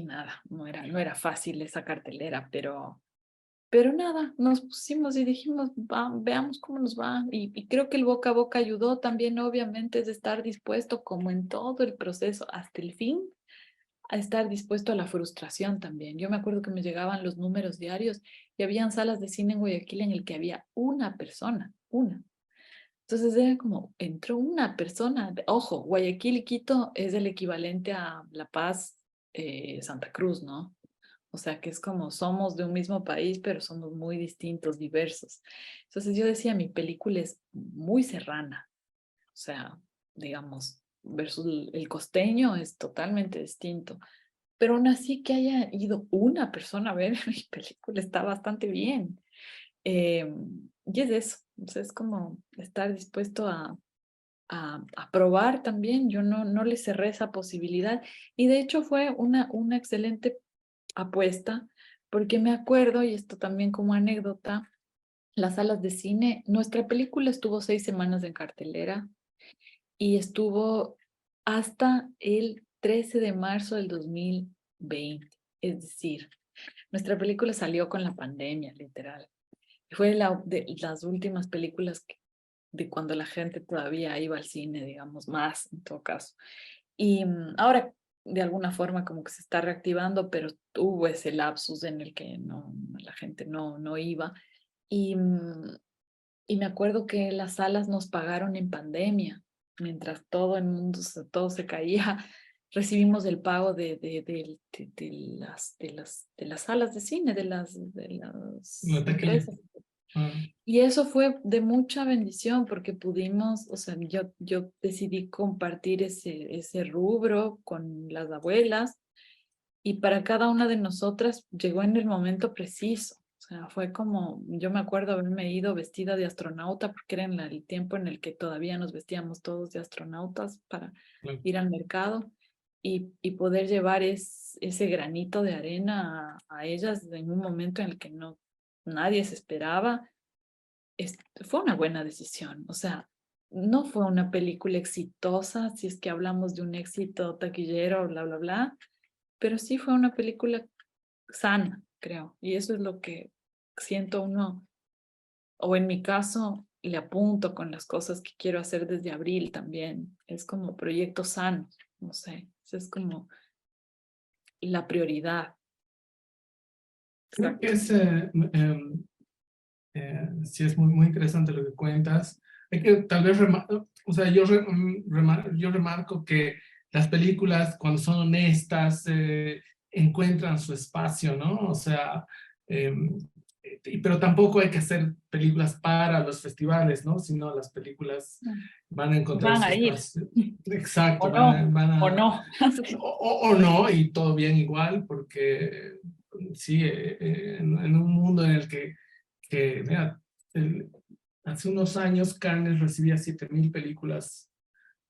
nada, no era fácil esa cartelera, pero nada, nos pusimos y dijimos, veamos cómo nos va. Y creo que el boca a boca ayudó también, obviamente, es estar dispuesto, como en todo el proceso, hasta el fin, a estar dispuesto a la frustración también. Yo me acuerdo que me llegaban los números diarios y habían salas de cine en Guayaquil en el que había una persona, una. Entonces era como, entró una persona. Ojo, Guayaquil y Quito es el equivalente a La Paz, Santa Cruz, ¿no? O sea, que es como somos de un mismo país, pero somos muy distintos, diversos. Entonces yo decía, mi película es muy serrana. O sea, digamos, versus el costeño es totalmente distinto. Pero aún así que haya ido una persona a ver mi película está bastante bien. Y es eso. O sea, es como estar dispuesto a probar también. Yo no le cerré esa posibilidad. Y de hecho fue una excelente apuesta, porque me acuerdo, y esto también como anécdota, las salas de cine, nuestra película estuvo 6 semanas en cartelera y estuvo hasta el 13 de marzo del 2020. Es decir, nuestra película salió con la pandemia, literal. Fue de las últimas películas de cuando la gente todavía iba al cine, digamos, más en todo caso. Y ahora de alguna forma como que se está reactivando, pero tuvo ese lapsus en el que la gente no iba. Y, y me acuerdo que las salas nos pagaron en pandemia, mientras todo el mundo, todo se caía, recibimos el pago de las salas de cine, de las La taquilla. empresas. Y eso fue de mucha bendición porque pudimos, o sea, yo decidí compartir ese rubro con las abuelas y para cada una de nosotras llegó en el momento preciso. O sea, fue como, yo me acuerdo haberme ido vestida de astronauta porque era en el tiempo en el que todavía nos vestíamos todos de astronautas para ir al mercado y poder llevar ese granito de arena a ellas en un momento en el que nadie se esperaba. Fue una buena decisión. O sea, no fue una película exitosa, si es que hablamos de un éxito taquillero, bla, bla, bla, pero sí fue una película sana, creo. Y eso es lo que siento uno, o en mi caso, le apunto con las cosas que quiero hacer desde abril también. Es como proyecto sano, no sé, eso es como la prioridad. Creo que sí es muy, muy interesante lo que cuentas. Hay que tal vez, o sea, yo remarco que las películas cuando son honestas encuentran su espacio, ¿no? O sea, pero tampoco hay que hacer películas para los festivales, ¿no? Sino las películas van a encontrar su espacio. Exacto, O no, o no. o no, y todo bien igual, porque sí, en un mundo en el que mira, hace unos años Cannes recibía 7.000 películas,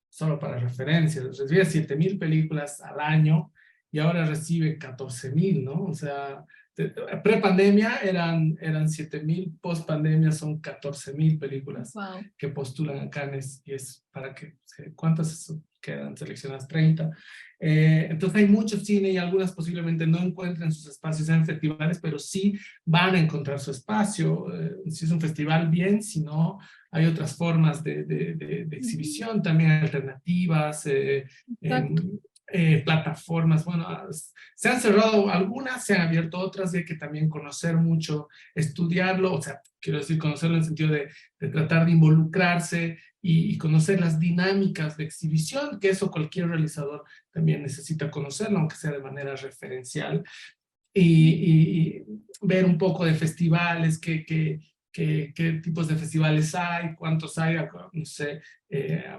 solo para referencias, recibía 7.000 películas al año y ahora recibe 14.000, ¿no? O sea, pre-pandemia eran 7.000, post-pandemia son 14.000 películas Wow. que postulan a Cannes y es para que, ¿cuántas quedan seleccionadas 30. Entonces hay mucho cine y algunas posiblemente no encuentren sus espacios en festivales, pero sí van a encontrar su espacio. Si es un festival, bien, si no, hay otras formas de exhibición, también alternativas, plataformas. Bueno, se han cerrado algunas, se han abierto otras, y hay que también conocer mucho, estudiarlo, o sea, quiero decir, conocerlo en el sentido de tratar de involucrarse y conocer las dinámicas de exhibición, que eso cualquier realizador también necesita conocerlo, aunque sea de manera referencial, y ver un poco de festivales, qué tipos de festivales hay, cuántos hay, no sé,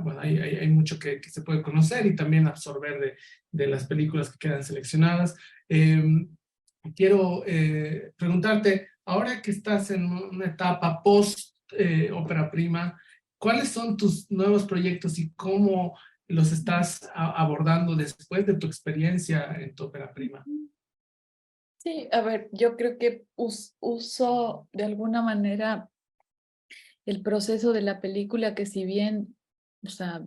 bueno, hay mucho que se puede conocer y también absorber de las películas que quedan seleccionadas. Quiero preguntarte, ahora que estás en una etapa post ópera prima, ¿cuáles son tus nuevos proyectos y cómo los estás abordando después de tu experiencia en tu ópera prima? Sí, a ver, yo creo que uso de alguna manera el proceso de la película, que si bien, o sea,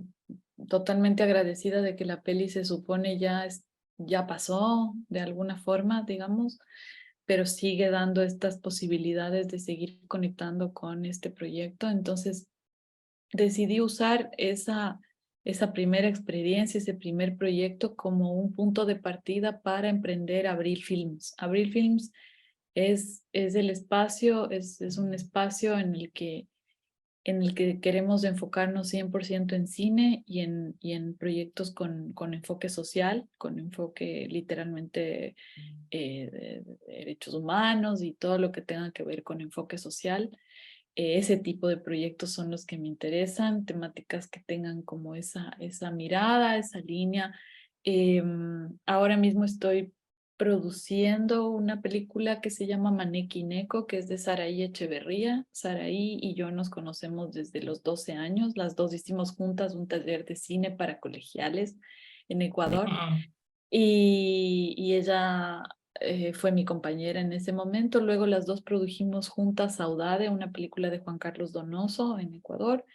totalmente agradecida de que la peli se supone ya pasó de alguna forma, digamos, pero sigue dando estas posibilidades de seguir conectando con este proyecto. Entonces decidí usar esa primera experiencia, ese primer proyecto como un punto de partida para emprender Abril Films. Abril Films es el espacio, es un espacio en el que queremos enfocarnos 100% en cine y en proyectos con enfoque social, con enfoque literalmente de derechos humanos y todo lo que tenga que ver con enfoque social. Ese tipo de proyectos son los que me interesan, temáticas que tengan como esa mirada, esa línea. Ahora mismo estoy produciendo una película que se llama Maneki Neko, que es de Saraí Echeverría. Saraí y yo nos conocemos desde los 12 años. Las dos hicimos juntas un taller de cine para colegiales en Ecuador. Y ella fue mi compañera en ese momento. Luego las dos produjimos juntas Saudade, una película de Juan Carlos Donoso en Ecuador.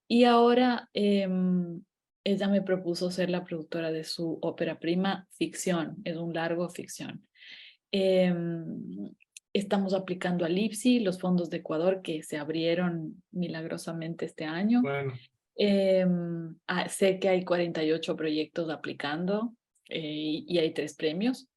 Y ahora ella me propuso ser la productora de su ópera prima, Ficción. Es un largo ficción. Estamos aplicando al IPSI, los fondos de Ecuador que se abrieron milagrosamente este año. Bueno. Sé que hay 48 proyectos aplicando y hay 3 premios.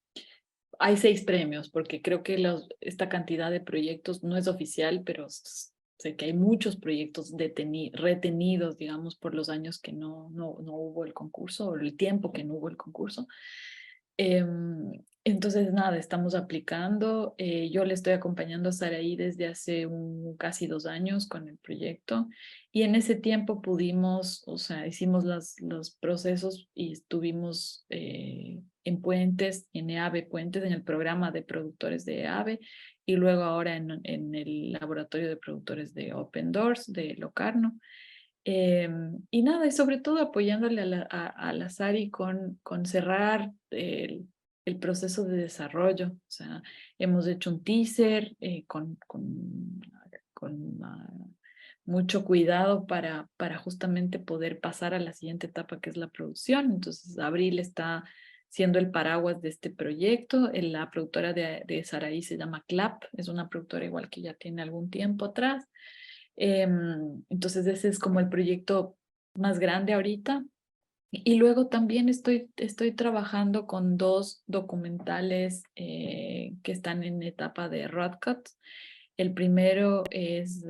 Hay 6 premios, porque creo que esta cantidad de proyectos no es oficial, pero sé que hay muchos proyectos retenidos, digamos, por los años que no hubo el concurso, o el tiempo que no hubo el concurso. Entonces, nada, estamos aplicando. Yo le estoy acompañando a Saraí desde hace casi 2 años con el proyecto. Y en ese tiempo pudimos, o sea, hicimos los procesos y estuvimos en Puentes, en EAVE Puentes, en el programa de productores de EAVE, y luego ahora en el laboratorio de productores de Open Doors de Locarno. Y nada, y sobre todo apoyándole a la Sari con cerrar el proceso de desarrollo. O sea, hemos hecho un teaser con mucho cuidado para justamente poder pasar a la siguiente etapa, que es la producción. Entonces, Abril está siendo el paraguas de este proyecto. La productora de Saraí se llama Clap, es una productora igual que ya tiene algún tiempo atrás. Entonces ese es como el proyecto más grande ahorita. Y luego también estoy trabajando con 2 documentales que están en etapa de Rodcut. El primero es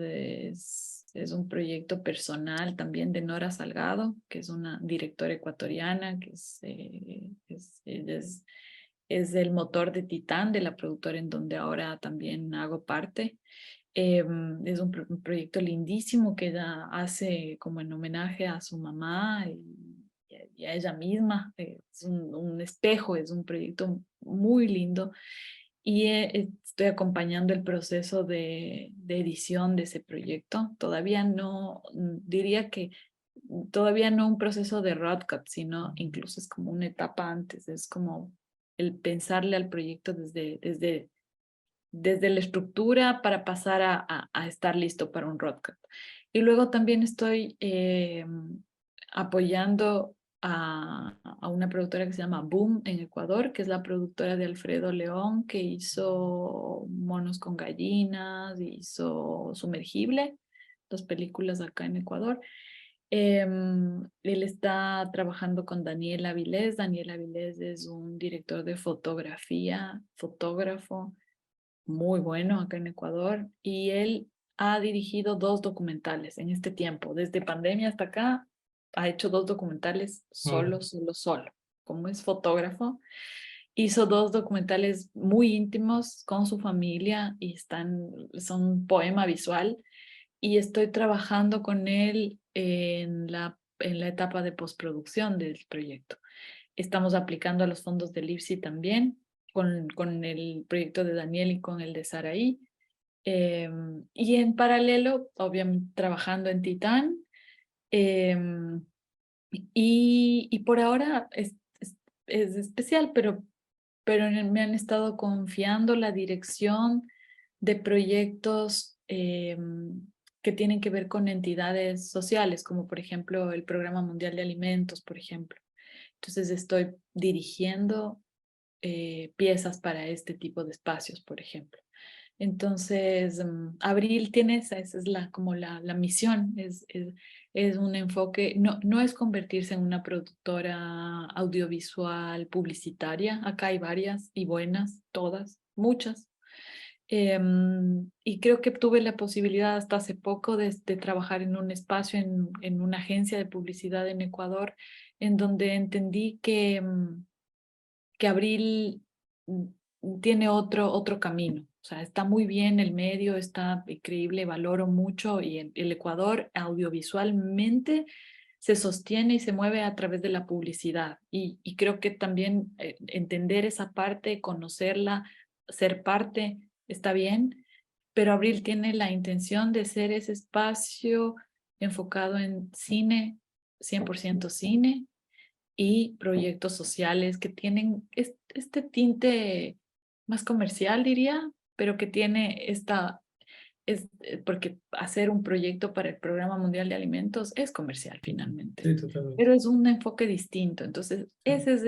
un proyecto personal también de Nora Salgado, que es una directora ecuatoriana, que es el motor de Titán, de la productora en donde ahora también hago parte. Es un proyecto lindísimo que ella hace como en homenaje a su mamá y a ella misma. Es un espejo, es un proyecto muy lindo. Y estoy acompañando el proceso de edición de ese proyecto. Todavía no, diría que todavía no un proceso de Rodcut, sino incluso es como una etapa antes. Es como el pensarle al proyecto desde la estructura para pasar a estar listo para un Rodcut. Y luego también estoy apoyando a una productora que se llama Boom en Ecuador, que es la productora de Alfredo León, que hizo Monos con Gallinas, hizo Sumergible, dos películas acá en Ecuador. Él está trabajando con Daniel Avilés. Daniel Avilés es un director de fotografía, fotógrafo muy bueno acá en Ecuador, y él ha dirigido 2 documentales en este tiempo, desde pandemia hasta acá, ha hecho 2 documentales solo. Como es fotógrafo, hizo 2 documentales muy íntimos con su familia y son poema visual, y estoy trabajando con él en la etapa de postproducción del proyecto. Estamos aplicando a los fondos del IFSI también, con el proyecto de Daniel y con el de Saraí. Y en paralelo, obviamente, trabajando en Titán. Y por ahora es especial, pero me han estado confiando la dirección de proyectos que tienen que ver con entidades sociales, como por ejemplo el Programa Mundial de Alimentos, por ejemplo. Entonces estoy dirigiendo piezas para este tipo de espacios, por ejemplo. Entonces, Abril tiene esa es como la misión, es un enfoque, no es convertirse en una productora audiovisual publicitaria. Acá hay varias y buenas, todas, muchas. Y creo que tuve la posibilidad hasta hace poco de trabajar en un espacio, en una agencia de publicidad en Ecuador, en donde entendí que Abril tiene otro camino. O sea, está muy bien el medio, está increíble, valoro mucho, y el Ecuador audiovisualmente se sostiene y se mueve a través de la publicidad. Y creo que también entender esa parte, conocerla, ser parte, está bien, pero Abril tiene la intención de ser ese espacio enfocado en cine, 100% cine, y proyectos sociales que tienen este tinte más comercial, diría, pero que tiene porque hacer un proyecto para el Programa Mundial de Alimentos es comercial finalmente, Sí, totalmente. pero es un enfoque distinto. Entonces, ese es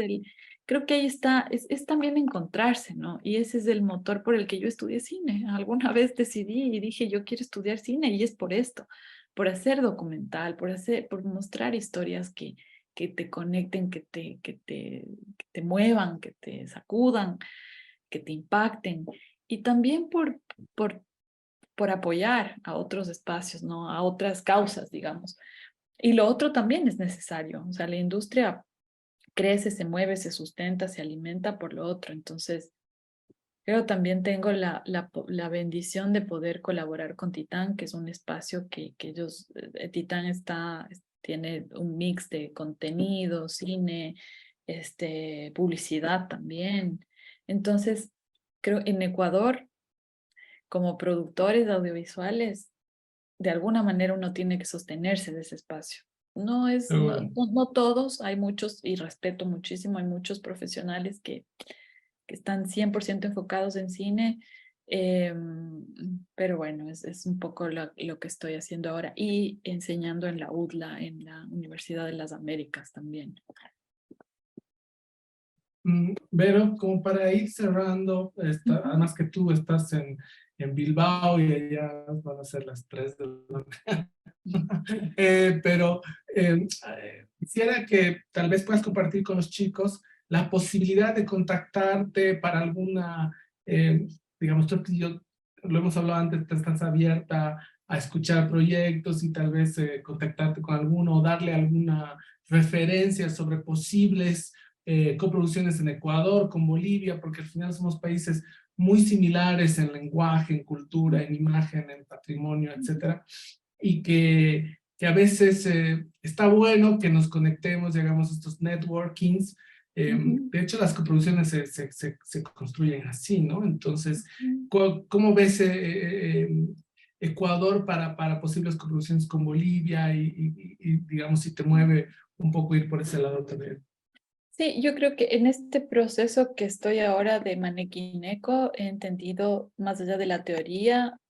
creo que ahí está, es también encontrarse, ¿no? Y ese es el motor por el que yo estudié cine. Alguna vez decidí y dije, yo quiero estudiar cine, y es por esto, por hacer documental, por mostrar historias que te conecten, que te muevan, que te sacudan, que te impacten, y también por apoyar a otros espacios, ¿no? A otras causas, digamos. Y lo otro también es necesario. O sea, la industria crece, se mueve, se sustenta, se alimenta por lo otro. Entonces, creo también tengo la bendición de poder colaborar con Titán, que es un espacio que ellos, Titán tiene un mix de contenido, cine, publicidad también. Entonces, creo en Ecuador, como productores audiovisuales, de alguna manera uno tiene que sostenerse de ese espacio. No todos, hay muchos, y respeto muchísimo, hay muchos profesionales que están 100% enfocados en cine, pero bueno, es un poco lo que estoy haciendo ahora, y enseñando en la UDLA, en la Universidad de las Américas también. Vero, como para ir cerrando, además que tú estás en Bilbao y allá van a ser las 3 de la mañana. Pero quisiera que tal vez puedas compartir con los chicos la posibilidad de contactarte para alguna, digamos, yo lo hemos hablado antes, te estás abierta a escuchar proyectos y tal vez contactarte con alguno o darle alguna referencia sobre posibles coproducciones en Ecuador, con Bolivia, porque al final somos países muy similares en lenguaje, en cultura, en imagen, en patrimonio, etcétera, y que a veces está bueno que nos conectemos y hagamos estos networkings. De hecho, las coproducciones se construyen así, ¿no? Entonces, ¿cómo ves Ecuador para posibles coproducciones con Bolivia y, digamos, si te mueve un poco ir por ese lado también? Sí, yo creo que en este proceso que estoy ahora de Manequineco he entendido, más allá de la teoría,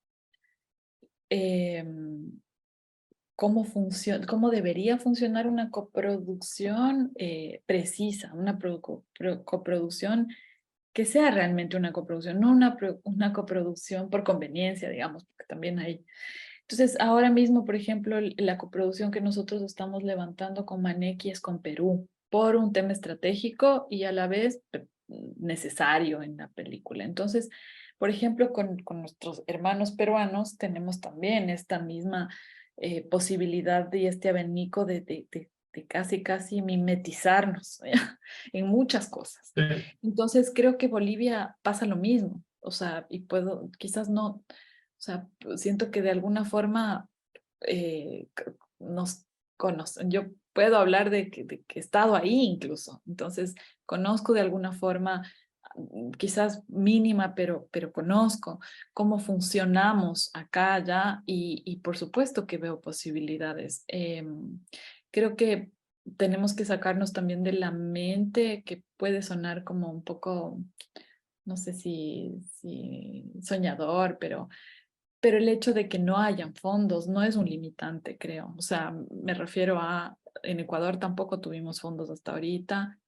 cómo debería funcionar una coproducción precisa, una coproducción que sea realmente una coproducción, no una coproducción por conveniencia, digamos, porque también hay. Entonces, ahora mismo, por ejemplo, la coproducción que nosotros estamos levantando con Maneki es con Perú, por un tema estratégico y a la vez necesario en la película. Entonces, por ejemplo, con nuestros hermanos peruanos tenemos también esta misma posibilidad y este abanico de casi mimetizarnos en muchas cosas. Sí. Entonces, creo que Bolivia pasa lo mismo. O sea, y quizás no, o sea, siento que de alguna forma nos conocen. Yo puedo hablar de que he estado ahí incluso. Entonces, conozco de alguna forma, quizás mínima, pero conozco cómo funcionamos acá, allá, y por supuesto que veo posibilidades. Creo que tenemos que sacarnos también de la mente, que puede sonar como un poco, no sé si soñador, pero el hecho de que no hayan fondos no es un limitante, creo. O sea, me refiero en Ecuador tampoco tuvimos fondos hasta ahorita,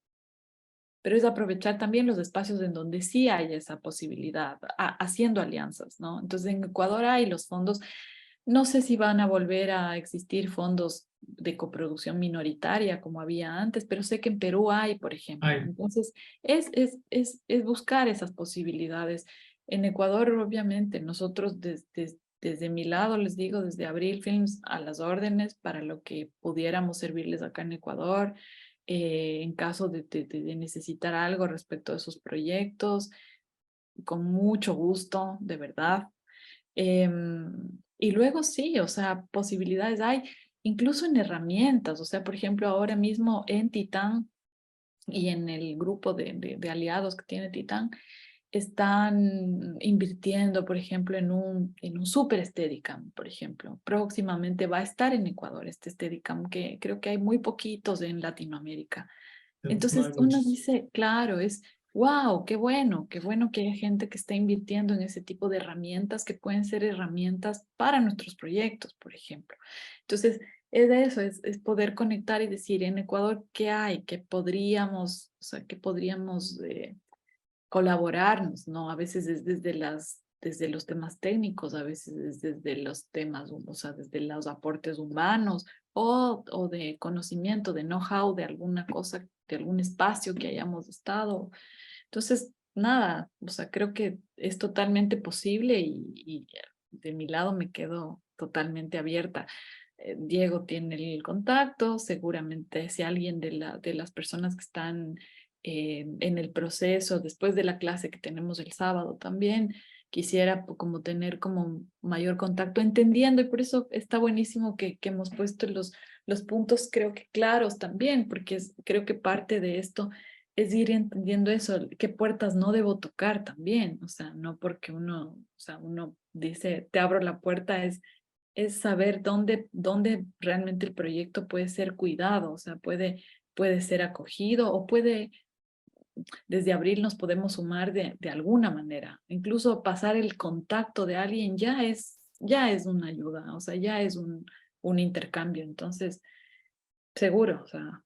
pero es aprovechar también los espacios en donde sí hay esa posibilidad, haciendo alianzas, ¿no? Entonces en Ecuador hay los fondos, no sé si van a volver a existir fondos de coproducción minoritaria como había antes, pero sé que en Perú hay, por ejemplo. Hay. Entonces es buscar esas posibilidades. En Ecuador, obviamente, nosotros desde mi lado, les digo, desde Abril Films a las órdenes para lo que pudiéramos servirles acá en Ecuador, en caso de necesitar algo respecto a esos proyectos, con mucho gusto, de verdad. Y luego sí, o sea, posibilidades hay, incluso en herramientas, o sea, por ejemplo, ahora mismo en Titán y en el grupo de aliados que tiene Titán, están invirtiendo, por ejemplo, en un super Steadicam, por ejemplo. Próximamente va a estar en Ecuador este Steadicam, que creo que hay muy poquitos en Latinoamérica. No Entonces hay uno muchos. dice, claro, wow, qué bueno que haya gente que está invirtiendo en ese tipo de herramientas que pueden ser herramientas para nuestros proyectos, por ejemplo. Entonces, es de eso, es poder conectar y decir, en Ecuador, ¿qué hay? ¿Qué podríamos, o sea, qué podríamos colaborarnos, ¿no? A veces es desde los temas técnicos, a veces es desde los temas, o sea, desde los aportes humanos o de conocimiento, de know-how de alguna cosa, de algún espacio que hayamos estado. Entonces, nada, o sea, creo que es totalmente posible y de mi lado me quedo totalmente abierta. Diego tiene el contacto, seguramente si alguien de las personas que están en el proceso, después de la clase que tenemos el sábado también, quisiera como tener como mayor contacto, entendiendo, y por eso está buenísimo que hemos puesto los puntos, creo que claros también, porque creo que parte de esto es ir entendiendo eso, qué puertas no debo tocar también, o sea, no porque uno, o sea, uno dice, te abro la puerta, es saber dónde realmente el proyecto puede ser cuidado, o sea, puede ser acogido o desde abril nos podemos sumar de alguna manera. Incluso pasar el contacto de alguien ya es una ayuda, o sea, ya es un intercambio. Entonces, seguro, o sea,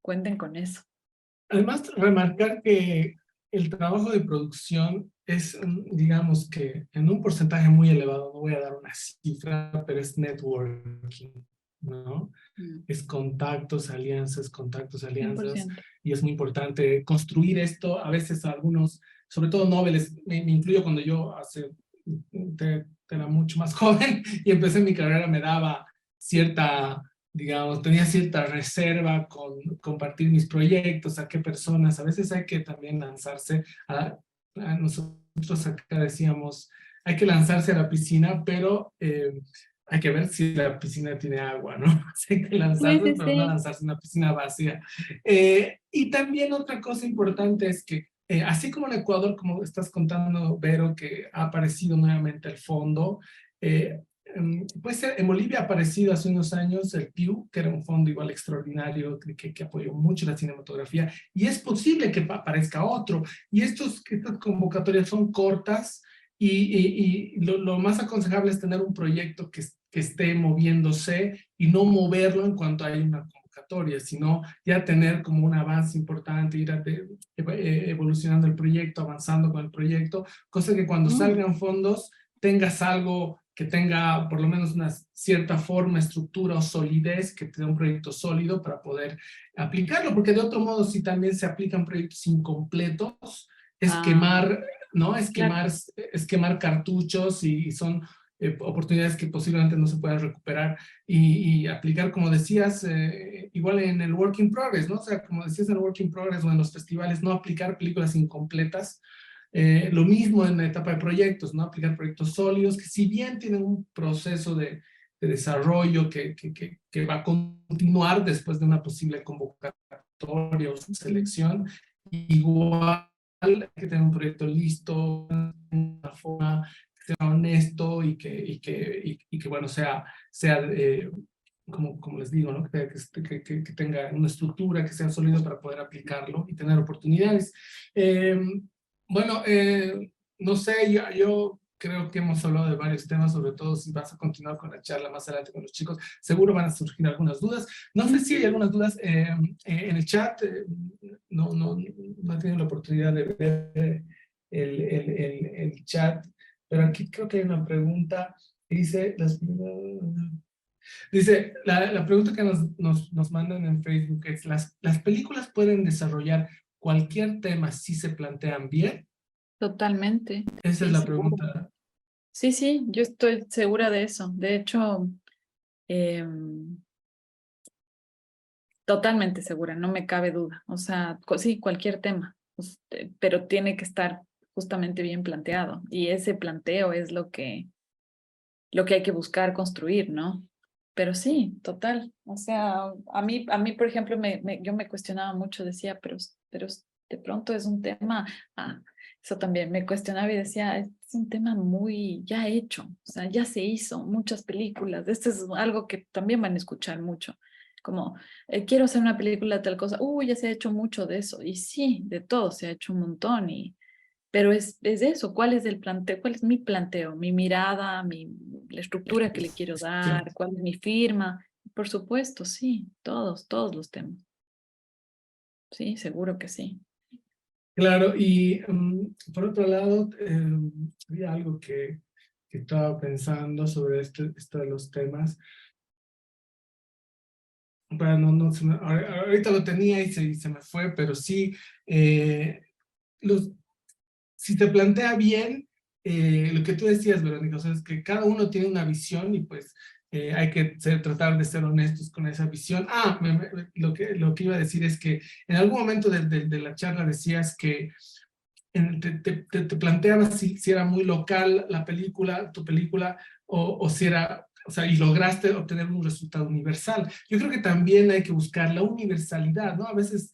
cuenten con eso. Además, remarcar que el trabajo de producción es, digamos que en un porcentaje muy elevado, no voy a dar una cifra, pero es networking, ¿no? Es contactos, alianzas, 100%. y es muy importante construir esto. A veces algunos, sobre todo noveles, me incluyo cuando yo era mucho más joven y empecé mi carrera, me daba cierta, digamos, tenía cierta reserva con compartir mis proyectos, a qué personas. A veces hay que también lanzarse a nosotros acá decíamos, hay que lanzarse a la piscina, pero hay que ver si la piscina tiene agua, ¿no? Hay que Sí, lanzarse, sí, pero no sí. lanzarse en una piscina vacía. Y también otra cosa importante es que, así como en Ecuador, como estás contando, Vero, que ha aparecido nuevamente el fondo, pues en Bolivia ha aparecido hace unos años el PIU, que era un fondo igual extraordinario, que apoyó mucho la cinematografía, y es posible que aparezca otro. Y estas convocatorias son cortas, y lo más aconsejable es tener un proyecto que que esté moviéndose y no moverlo en cuanto hay una convocatoria, sino ya tener como un avance importante, ir evolucionando el proyecto, avanzando con el proyecto, cosa que cuando salgan fondos tengas algo que tenga por lo menos una cierta forma, estructura o solidez, que te dé un proyecto sólido para poder aplicarlo, porque de otro modo si también se aplican proyectos incompletos, es quemar, ¿no? Es quemar, es quemar cartuchos y son oportunidades que posiblemente no se puedan recuperar y aplicar, como decías, igual en el work in progress, ¿no? O sea, como decías en el work in progress o en los festivales, no aplicar películas incompletas. Lo mismo en la etapa de proyectos, ¿no? Aplicar proyectos sólidos que si bien tienen un proceso de desarrollo que va a continuar después de una posible convocatoria o selección, igual hay que tener un proyecto listo, una forma que sea honesto y que bueno, sea como les digo, ¿no? Que tenga una estructura, que sea sólido para poder aplicarlo y tener oportunidades. Bueno, no sé, yo creo que hemos hablado de varios temas, sobre todo si vas a continuar con la charla más adelante con los chicos, seguro van a surgir algunas dudas. No sé si hay algunas dudas en el chat, no he tenido la oportunidad de ver el chat, pero aquí creo que hay una pregunta que dice, dice la pregunta que nos mandan en Facebook es, ¿las películas pueden desarrollar cualquier tema si se plantean bien? Totalmente. Esa es Sí, la sí. pregunta. Sí, yo estoy segura de eso. De hecho, em, totalmente segura, no me cabe duda. O sea, sí, cualquier tema, pero tiene que estar justamente bien planteado. Y ese planteo es lo que hay que buscar construir, ¿no? Pero sí, total. O sea, a mí por ejemplo, yo me cuestionaba mucho, decía, pero de pronto es un tema, eso también me cuestionaba y decía, es un tema muy ya hecho, o sea, ya se hizo muchas películas. Esto es algo que también van a escuchar mucho, como, quiero hacer una película de tal cosa, ya se ha hecho mucho de eso, y sí, de todo se ha hecho un montón, pero es eso, ¿cuál es el planteo? ¿Cuál es mi planteo? Mi mirada, la estructura que le quiero Sí. dar, cuál es mi firma. Por supuesto, sí, todos los temas. Sí, seguro que sí. Claro, y por otro lado, había algo que estaba pensando sobre esto de los temas. Bueno, ahorita lo tenía y se me fue, pero sí, si te plantea bien, lo que tú decías, Verónica, o sea, es que cada uno tiene una visión y pues hay que tratar de ser honestos con esa visión. Lo que iba a decir es que en algún momento de la charla decías que te planteabas si era muy local la película, tu película, o si era, o sea, y lograste obtener un resultado universal. Yo creo que también hay que buscar la universalidad, ¿no? A veces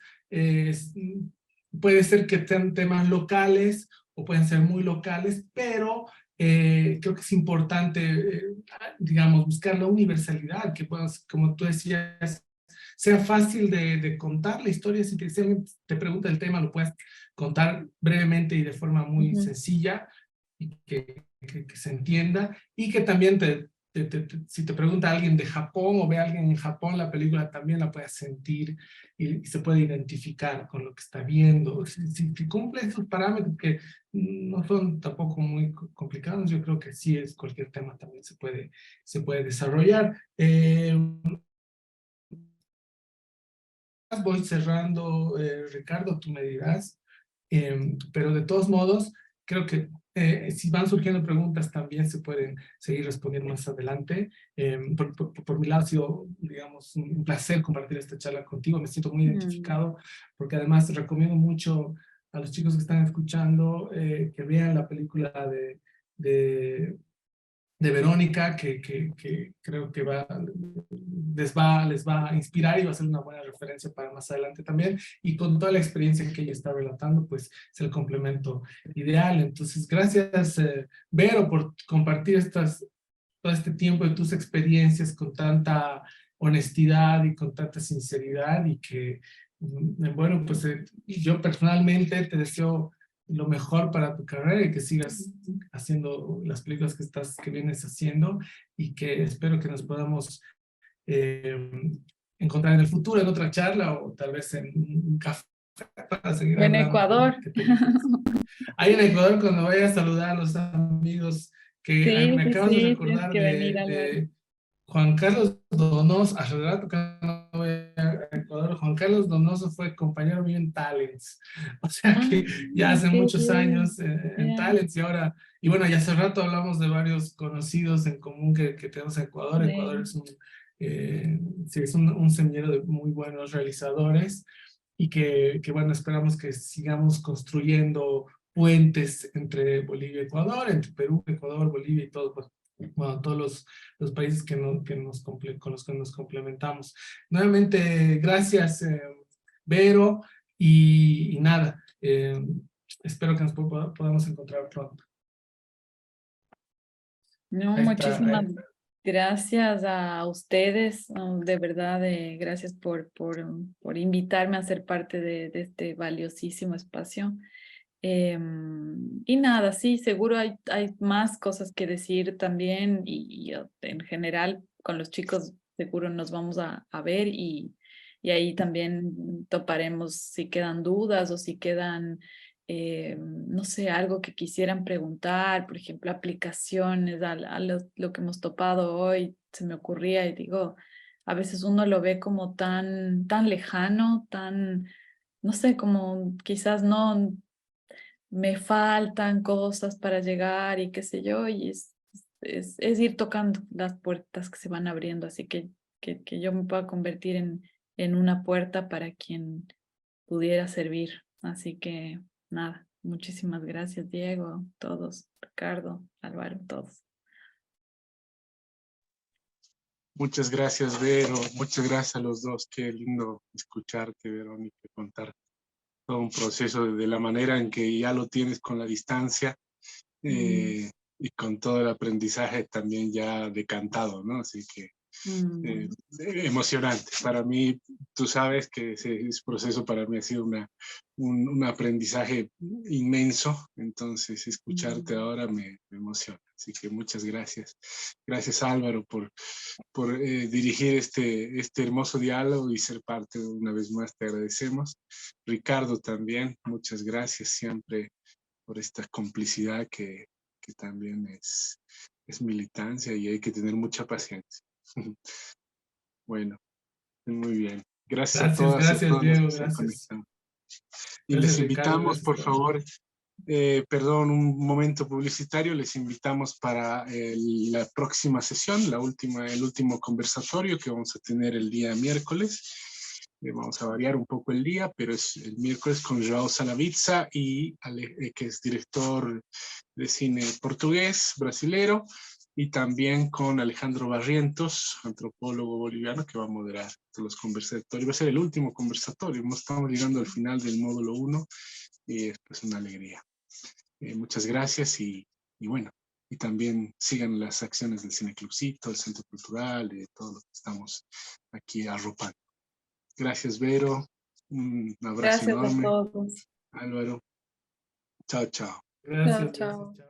puede ser que sean temas locales o pueden ser muy locales, pero creo que es importante, digamos, buscar la universalidad, que puedas, como tú decías, sea fácil de contar la historia. Si alguien te pregunta el tema, lo puedes contar brevemente y de forma muy sencilla y que se entienda, y que también si te pregunta alguien de Japón o ve a alguien en Japón, la película también la puedes sentir y se puede identificar con lo que está viendo. Si cumple esos parámetros que no son tampoco muy complicados, yo creo que sí, es cualquier tema también se puede desarrollar. Voy cerrando, Ricardo, tú me dirás, pero de todos modos, creo que si van surgiendo preguntas también se pueden seguir respondiendo más adelante. Por mi lado ha sido, digamos, un placer compartir esta charla contigo, me siento muy identificado, porque además recomiendo mucho a los chicos que están escuchando que vean la película de Verónica, que creo que les va a inspirar y va a ser una buena referencia para más adelante también. Y con toda la experiencia que ella está relatando, pues es el complemento ideal. Entonces, gracias, Vero, por compartir todo este tiempo de tus experiencias con tanta honestidad y con tanta sinceridad. Y que, bueno, pues yo personalmente te deseo lo mejor para tu carrera y que sigas haciendo las películas que vienes haciendo, y que espero que nos podamos encontrar en el futuro en otra charla o tal vez en un café para seguir En hablando Ecuador. de películas. Ahí en Ecuador, cuando vaya a saludar a los amigos, que Sí, me sí, acabas de sí, tienes recordar que venir, Álvaro. de Juan Carlos Donoso. Hace rato que no voy a Ecuador. Juan Carlos Donoso fue compañero mío en Talents. O sea que ya hace Qué muchos bien. años en Ya, Talents, y ahora, y bueno, ya hace rato hablamos de varios conocidos en común que tenemos en Ecuador. Ecuador sí. es sí, es un semillero de muy buenos realizadores, y que bueno, esperamos que sigamos construyendo puentes entre Bolivia y Ecuador, entre Perú, Ecuador, Bolivia y todo, pues, bueno, todos los países con los que nos complementamos. Nuevamente, gracias, Vero, y nada, espero que nos podamos encontrar pronto. No, Ahí está. muchísimas gracias a ustedes, de verdad, gracias por invitarme a ser parte de este valiosísimo espacio. Y nada, sí, seguro hay más cosas que decir también, y en general con los chicos seguro nos vamos a ver, y ahí también toparemos si quedan dudas o si quedan, no sé, algo que quisieran preguntar, por ejemplo, aplicaciones a lo que hemos topado hoy. Se me ocurría y digo, a veces uno lo ve como tan lejano, no sé, como quizás no me faltan cosas para llegar y qué sé yo, y es ir tocando las puertas que se van abriendo, así que yo me pueda convertir en una puerta para quien pudiera servir. Así que nada, muchísimas gracias, Diego, todos, Ricardo, Álvaro, todos. Muchas gracias, Vero. Muchas gracias a los dos. Qué lindo escucharte, Verónica, contar todo un proceso de la manera en que ya lo tienes con la distancia, y con todo el aprendizaje también ya decantado, ¿no? Así que emocionante. Para mí, tú sabes que ese proceso para mí ha sido un aprendizaje inmenso, entonces escucharte ahora me emociona. Así que muchas gracias. Gracias, Álvaro, por dirigir este hermoso diálogo y ser parte una vez más. Te agradecemos. Ricardo también, muchas gracias siempre por esta complicidad que también es militancia, y hay que tener mucha paciencia. Bueno, muy bien. Gracias a todas y a Gracias, todos los Diego, que se han gracias. conectado. Y Gracias, les Ricardo, invitamos, gracias, por Pablo. favor, perdón, un momento publicitario, les invitamos para la próxima sesión, el último conversatorio que vamos a tener el día miércoles. Vamos a variar un poco el día, pero es el miércoles con João Salavizza, que es director de cine portugués, brasilero, y también con Alejandro Barrientos, antropólogo boliviano, que va a moderar los conversatorios. Va a ser el último conversatorio. No estamos llegando al final del módulo 1, y es pues una alegría. Muchas gracias, y bueno, y también sigan las acciones del Cineclubcito, el Centro Cultural, de todo lo que estamos aquí arropando. Gracias, Vero. Un abrazo Gracias a enorme. todos. Álvaro. Chao, chao. Gracias, Chao, gracias, chao. chao.